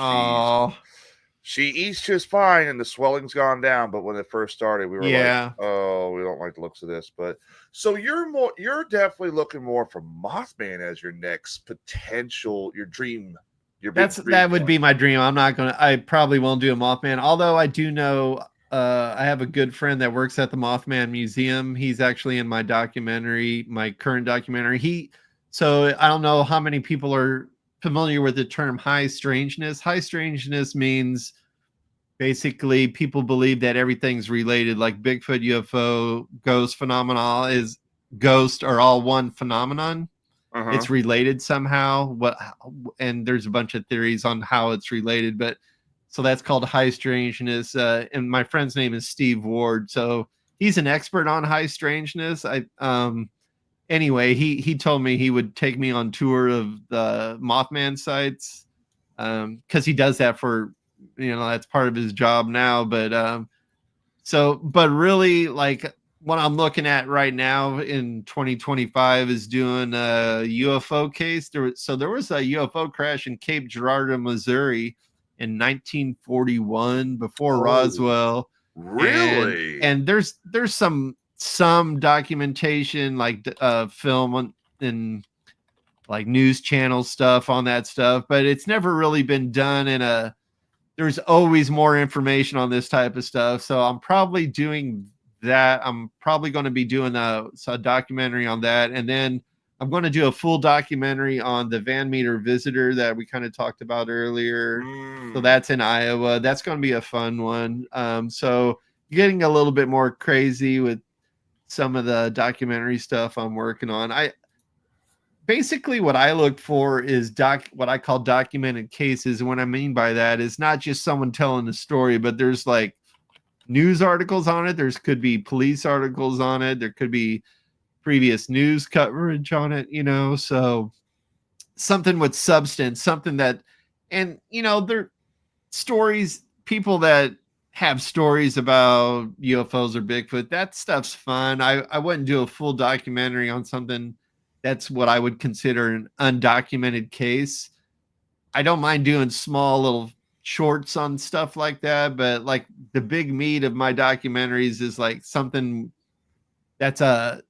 she eats just fine, and the swelling's gone down. But when it first started, we were like, "Oh, we don't like the looks of this." But so you're definitely looking more for Mothman as your next potential, your dream. That would be my dream. I probably won't do a Mothman, although I do know I have a good friend that works at the Mothman Museum. He's actually in my current documentary. So I don't know how many people are familiar with the term high strangeness. High strangeness means basically people believe that everything's related, like Bigfoot, UFO, ghost phenomena ghosts are all one phenomenon. It's related somehow. And there's a bunch of theories on how it's related, but so that's called high strangeness. And my friend's name is Steve Ward, so he's an expert on high strangeness. Anyway, he told me he would take me on tour of the Mothman sites, because he does that for that's part of his job now. But really, like, what I'm looking at right now in 2025 is doing a UFO case. There was a UFO crash in Cape Girardeau, Missouri in 1941 before Roswell. Really? And there's some documentation, like film and like news channel stuff on that stuff, but it's never really been done there's always more information on this type of stuff. So I'm probably doing that. I'm probably going to be doing a documentary on that. And then I'm going to do a full documentary on the Van Meter visitor that we kind of talked about earlier. So that's in Iowa. That's going to be a fun one. So getting a little bit more crazy with some of the documentary stuff I'm working on. Basically what I look for is what I call documented cases. And what I mean by that is not just someone telling a story, but there's like news articles on it. Could be police articles on it. There could be previous news coverage on it, so something with substance, something that, and they're stories, people that have stories about UFOs or Bigfoot, that stuff's fun. I wouldn't do a full documentary on something that's what I would consider an undocumented case. I don't mind doing small little shorts on stuff like that, but like the big meat of my documentaries is like something that's a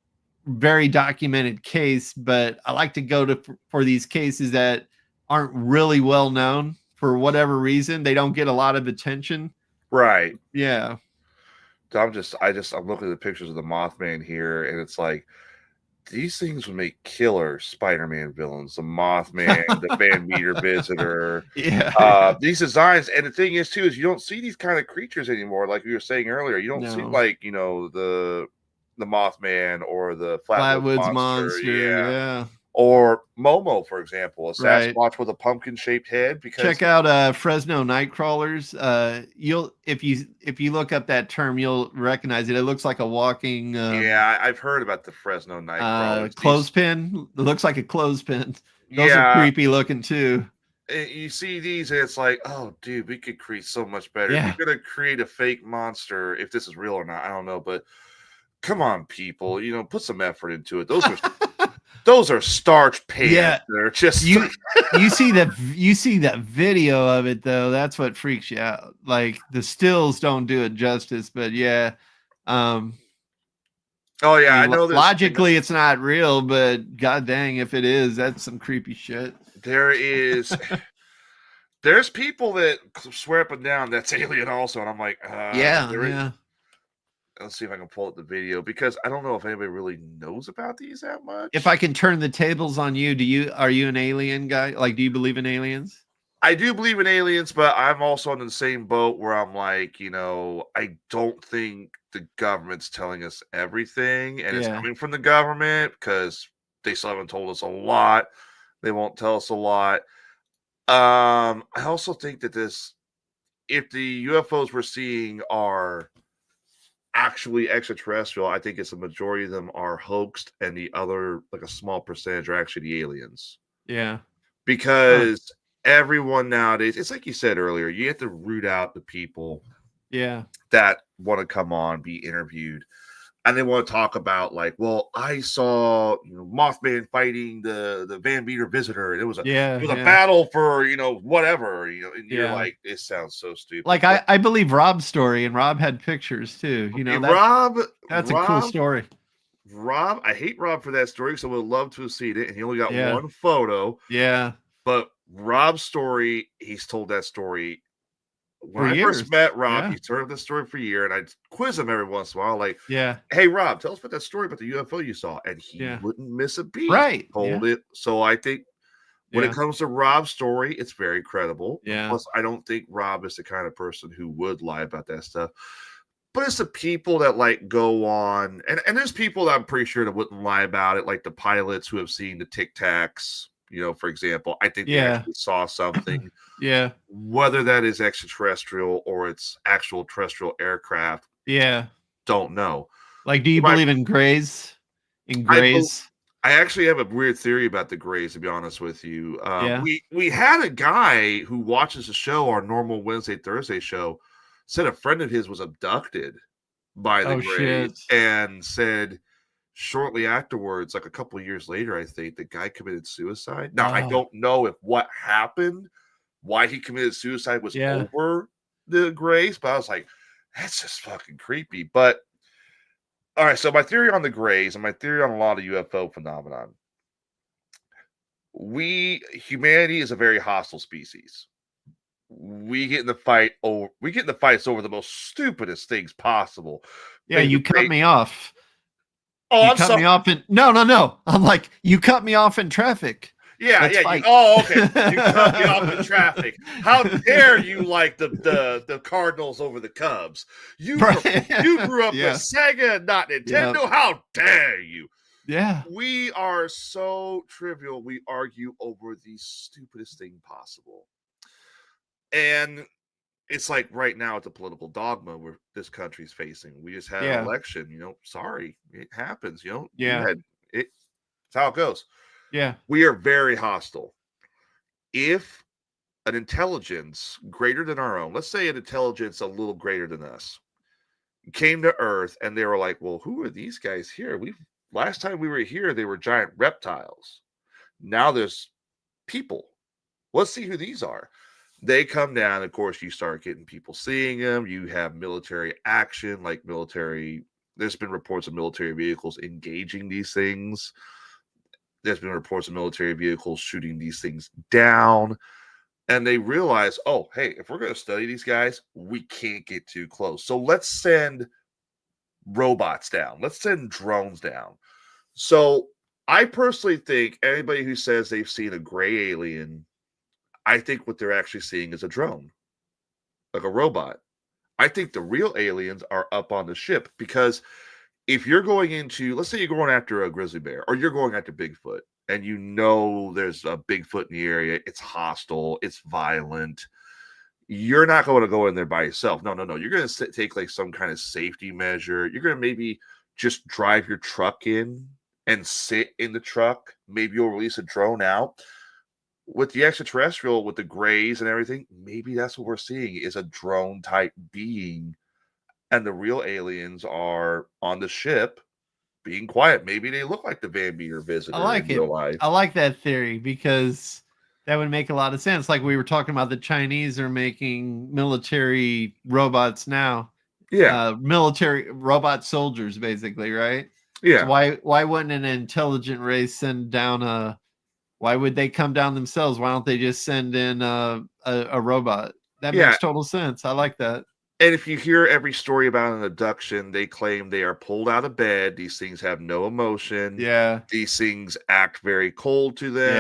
very documented case, but I like to go for these cases that aren't really well known for whatever reason. They don't get a lot of attention. Right. Yeah. I'm looking at the pictures of the Mothman here, and it's like, these things would make killer Spider-Man villains. The Mothman, the Van Meter visitor. Yeah. These designs, and the thing is too, is you don't see these kind of creatures anymore. Like we were saying earlier, you don't see like the Mothman or the Flatwoods monster. Yeah. Or Momo, for example, a Right. Sasquatch with a pumpkin-shaped head. Because check out Fresno Nightcrawlers. If you look up that term, you'll recognize it. It looks like a walking. I've heard about the Fresno Nightcrawlers. Clothespin. It looks like a clothespin. Those are creepy looking too. You see these, and it's like, oh, dude, we could create so much better. Yeah. If you're gonna create a fake monster, if this is real or not, I don't know, but come on, people, put some effort into it. Those are starch pants. Yeah, they're just you see that video of it though. That's what freaks you out. Like the stills don't do it justice, but yeah. Oh yeah, I know this. Logically, it's not real, but god dang, if it is, that's some creepy shit. There's people that swear up and down that's alien also, and I'm like, yeah. Let's see if I can pull up the video, because I don't know if anybody really knows about these that much. If I can turn the tables on you, are you an alien guy? Like, do you believe in aliens? I do believe in aliens, but I'm also in the same boat where I'm like, I don't think the government's telling us everything, and it's coming from the government because they still haven't told us a lot. They won't tell us a lot. I also think that if the UFOs we're seeing are actually extraterrestrial, I think it's a majority of them are hoaxed, and the other, like a small percentage, are actually the aliens. Yeah. Because everyone nowadays, it's like you said earlier, you have to root out the people that want to come on, be interviewed, and they want to talk about like, well, I saw Mothman fighting the Van Meter visitor, and it was a battle for whatever, and you're like, it sounds so stupid. Like I believe Rob's story, and Rob had pictures too. That's a cool story. Rob, I hate Rob for that story, so I would love to have seen it, and he only got one photo. Yeah, but Rob's story, he's told that story. When I years. First met Rob, he told this story for a year, and I'd quiz him every once in a while, like, hey, Rob, tell us about that story about the UFO you saw. And he wouldn't miss a beat. Right. Told it. So I think when it comes to Rob's story, it's very credible. Yeah. Plus, I don't think Rob is the kind of person who would lie about that stuff. But it's the people that like go on, and there's people that I'm pretty sure that wouldn't lie about it, like the pilots who have seen the Tic Tacs. For example, I think they actually saw something. Whether that is extraterrestrial or it's actual terrestrial aircraft. Don't know. Like, do you believe in grays? I actually have a weird theory about the grays, to be honest with you. We had a guy who watches the show, our normal Wednesday, Thursday show, said a friend of his was abducted by the Oh, Greys shit. and said shortly afterwards, like a couple of years later, I think the guy committed suicide. Now, I don't know if what happened, why he committed suicide was over the Greys, but I was like, that's just fucking creepy. But all right, so my theory on the Greys and my theory on a lot of UFO phenomenon. Humanity is a very hostile species. We get in the fights over the most stupidest things possible. Yeah, you cut me off. Oh, you I'm cut sorry. me off in no. I'm like, you cut me off in traffic. Yeah. Okay. You cut me off in traffic. How dare you like the Cardinals over the Cubs? You grew up with Sega, not Nintendo. Yep. How dare you? Yeah. We are so trivial. We argue over the stupidest thing possible. And it's like right now it's a political dogma where this country's facing. We just had an election, sorry, it happens, it's how it goes. Yeah. We are very hostile. If an intelligence greater than our own, let's say an intelligence a little greater than us, came to Earth and they were like, well, who are these guys here? Last time we were here, they were giant reptiles. Now there's people. Let's see who these are. They come down. Of course, you start getting people seeing them. You have military action, there's been reports of military vehicles engaging these things. There's been reports of military vehicles shooting these things down. And they realize, oh, hey, if we're going to study these guys, we can't get too close. So let's send robots down. Let's send drones down. So I personally think anybody who says they've seen a gray alien, I think what they're actually seeing is a drone, like a robot. I think the real aliens are up on the ship, because if you're going into, let's say you're going after a grizzly bear or you're going after Bigfoot and there's a Bigfoot in the area, it's hostile, it's violent, you're not going to go in there by yourself. No. You're going to take like some kind of safety measure. You're going to maybe just drive your truck in and sit in the truck. Maybe you'll release a drone out. With the extraterrestrial, with the Greys and everything, maybe that's what we're seeing is a drone type being, and the real aliens are on the ship being quiet. Maybe they look like the Van Meter visitor in real life. I like that theory because that would make a lot of sense. Like we were talking about, the Chinese are making military robots now. Yeah. Military robot soldiers, basically, right? Yeah. So why wouldn't an intelligent race send down why would they come down themselves? Why don't they just send in a robot? That makes total sense. I like that. And if you hear every story about an abduction, they claim they are pulled out of bed. These things have no emotion. Yeah. These things act very cold to them.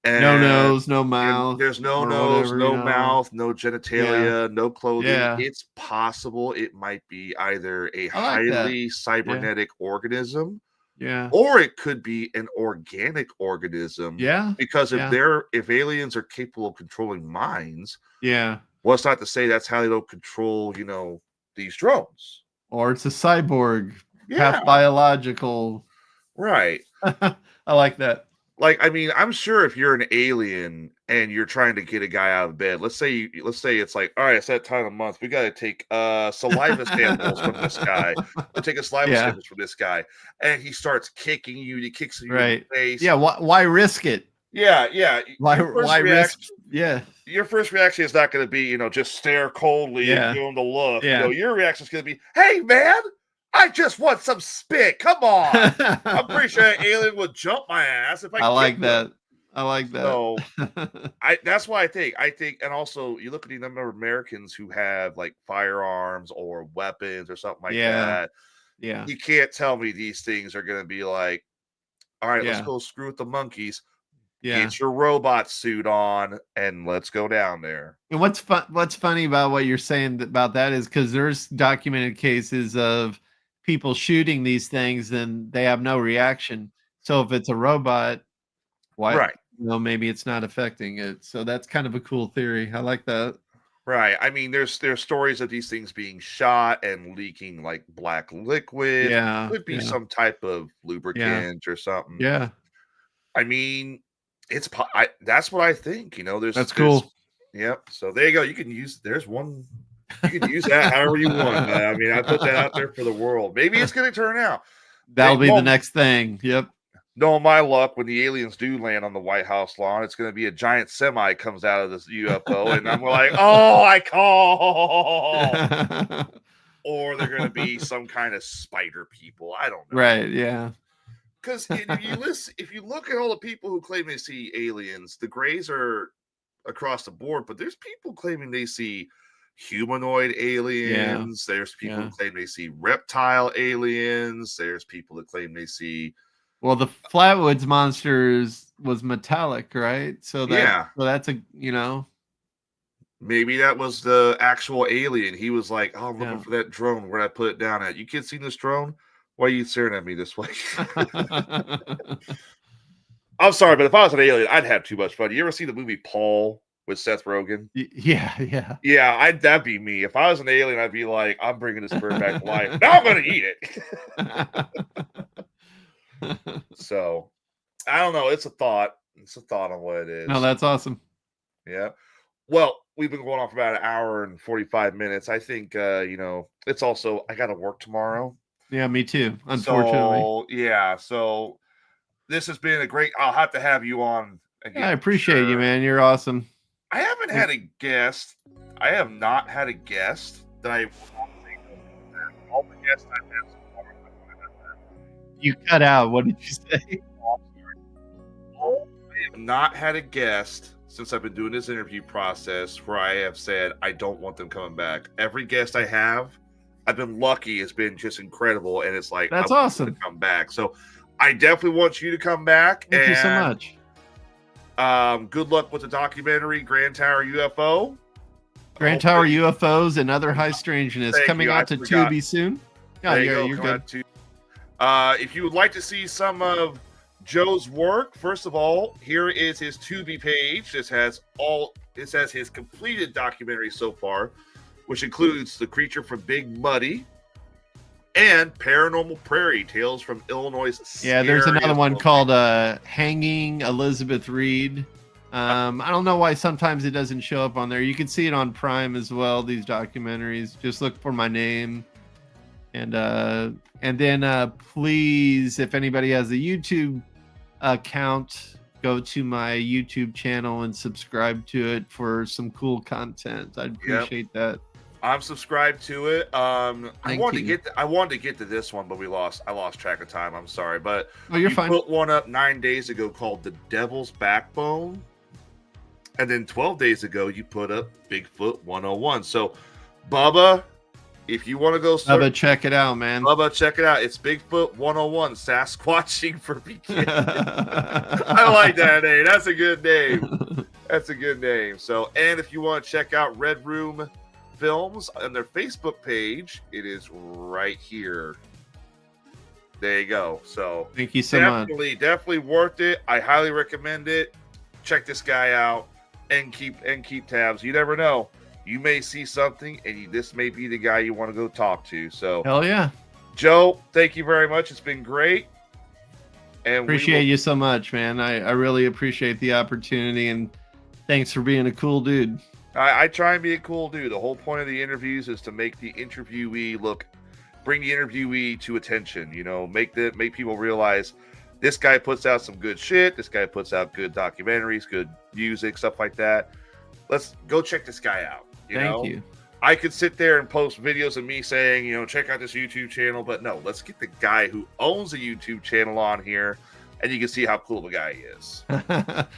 Yeah. And no nose, no mouth. There's no nose, no mouth, no genitalia, no clothing. Yeah. It's possible it might be either a highly cybernetic organism. Yeah. Or it could be an organic organism. Yeah. Because if aliens are capable of controlling minds, well, it's not to say that's how they don't control, these drones. Or it's a cyborg, half biological. Right. I like that. Like, I mean, I'm sure if you're an alien and you're trying to get a guy out of bed, let's say it's like, all right, it's that time of month. We got to take saliva samples from this guy. We'll take a saliva samples from this guy. And he starts kicking you. He kicks you in the face. Yeah. Why risk it? Yeah. Why risk? Yeah. Your first reaction is not going to be, just stare coldly and give him the look. Yeah. Your reaction is going to be, hey, man, I just want some spit. Come on. I'm pretty sure an alien would jump my ass if I like that. I like that. So that's why I think, and also you look at the number of Americans who have like firearms or weapons or something like that. Yeah. You can't tell me these things are going to be like, all right, let's go screw with the monkeys. Yeah. Get your robot suit on and let's go down there. And what's funny about what you're saying about that is because there's documented cases of people shooting these things and they have no reaction. So if it's a robot, why? Right. Maybe it's not affecting it. So that's kind of a cool theory. I like that. Right. I mean, there's stories of these things being shot and leaking like black liquid. Yeah. Could be some type of lubricant or something. Yeah. I mean, that's what I think. That's cool. Yep. So there you go. You can use. There's one You can use that however you want. I mean, I put that out there for the world. Maybe it's going to turn out. That'll be the next thing. Yep. Knowing my luck, when the aliens do land on the White House lawn, it's going to be a giant semi comes out of this UFO, and I'm like, oh, I call. Or they're going to be some kind of spider people. I don't know. Right? Yeah. Because if you look at all the people who claim they see aliens, the grays are across the board, but there's people claiming they see humanoid aliens. There's people who claim they see reptile aliens. There's people that claim they see. Well, the Flatwoods monsters was metallic, right? So that's a maybe that was the actual alien. He was like, "Oh, I'm looking for that drone. Where'd I put it down at? You kids seen this drone? Why are you staring at me this way?" I'm sorry, but if I was an alien, I'd have too much fun. You ever see the movie Paul with Seth Rogen? Yeah. That'd be me. If I was an alien, I'd be like, I'm bringing this bird back to life. Now I'm gonna eat it. So, I don't know. It's a thought. It's a thought on what it is. No, that's awesome. Yeah. Well, we've been going on for about an hour and 45 minutes. I think, it's also, I got to work tomorrow. Yeah, me too, unfortunately. So this has been a great, I'll have to have you on again. I appreciate you, man. You're awesome. I haven't had a guest. I have not had a guest that I all the guests I've had so far. You cut out. What did you say? I have not had a guest since I've been doing this interview process where I have said I don't want them coming back. Every guest I have, I've been lucky. It's been just incredible, and it's like that's awesome to come back. So I definitely want you to come back. Thank you so much. Good luck with the documentary Grand Tower UFO. Grand Tower UFOs and Other High Strangeness coming out to Tubi soon. You're good. If you would like to see some of Joe's work, first of all, here is his Tubi page. This has his completed documentary so far, which includes The Creature from Big Muddy and Paranormal Prairie, Tales from Illinois. Yeah, there's another one called Hanging Elizabeth Reed. I don't know why sometimes it doesn't show up on there. You can see it on Prime as well, these documentaries. Just look for my name. And then please, if anybody has a YouTube account, go to my YouTube channel and subscribe to it for some cool content. I'd appreciate that. I'm subscribed to it. I wanted to get to this one, but I lost track of time. I'm sorry, but you're fine. Put one up 9 days ago called The Devil's Backbone, and then 12 days ago you put up Bigfoot 101. So, Bubba, if you want to go Bubba, check it out, man. Bubba, check it out. It's Bigfoot 101, Sasquatching for beginners. I like that name. That's a good name. That's a good name. So, and if you want to check out RedRoom Films on their Facebook page, it is right here. There you go. So thank you so much. Definitely worth it. I highly recommend it. Check this guy out and keep tabs. You never know. You may see something, and this may be the guy you want to go talk to. So hell yeah, Joe. Thank you very much. It's been great. And appreciate you so much, man. I really appreciate the opportunity, and thanks for being a cool dude. I try and be a cool dude. The whole point of the interviews is to make the interviewee bring the interviewee to attention. Make people realize this guy puts out some good shit. This guy puts out good documentaries, good music, stuff like that. Let's go check this guy out. Thank you. I could sit there and post videos of me saying, check out this YouTube channel, but no, let's get the guy who owns a YouTube channel on here, and you can see how cool of a guy he is.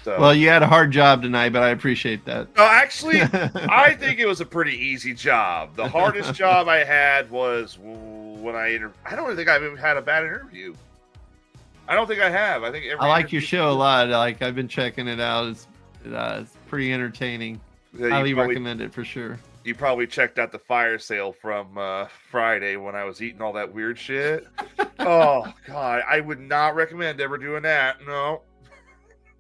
So, well, you had a hard job tonight, but I appreciate that. No, actually, I think it was a pretty easy job. The hardest job I had was when I don't think I've even had a bad interview. I don't think I have. I think I like your show a lot. I've been checking it out. It's pretty entertaining. Highly recommend it for sure. You probably checked out the fire sale from Friday when I was eating all that weird shit. Oh God, I would not recommend ever doing that. No.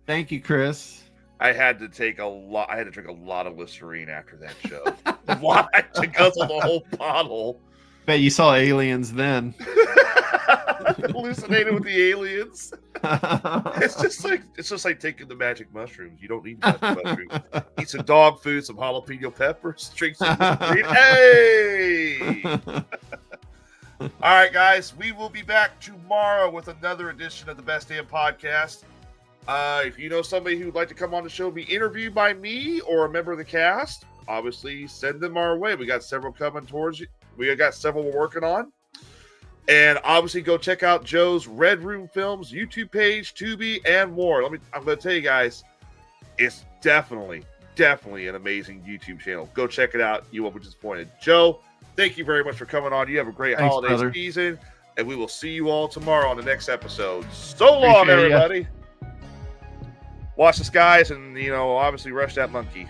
Thank you, Chris. I had to drink a lot of Listerine after that show. Why? Because of the whole bottle. Bet you saw aliens then. Hallucinated with the aliens. It's just like taking the magic mushrooms. You don't need magic mushrooms. Eat some dog food, some jalapeno peppers, drink some green. Hey! All right, guys, we will be back tomorrow with another edition of the Best Damn Podcast. If you know somebody who'd like to come on the show, be interviewed by me or a member of the cast, obviously send them our way. We got several coming towards you. We got several we're working on. And obviously go check out Joe's RedRoom Films YouTube page, Tubi, and more. I'm going to tell you guys, it's definitely an amazing YouTube channel. Go check it out. You won't be disappointed. Joe, thank you very much for coming on. You have a great holiday season, and we will see you all tomorrow on the next episode. So long, everybody. Watch the skies and, obviously rush that monkey.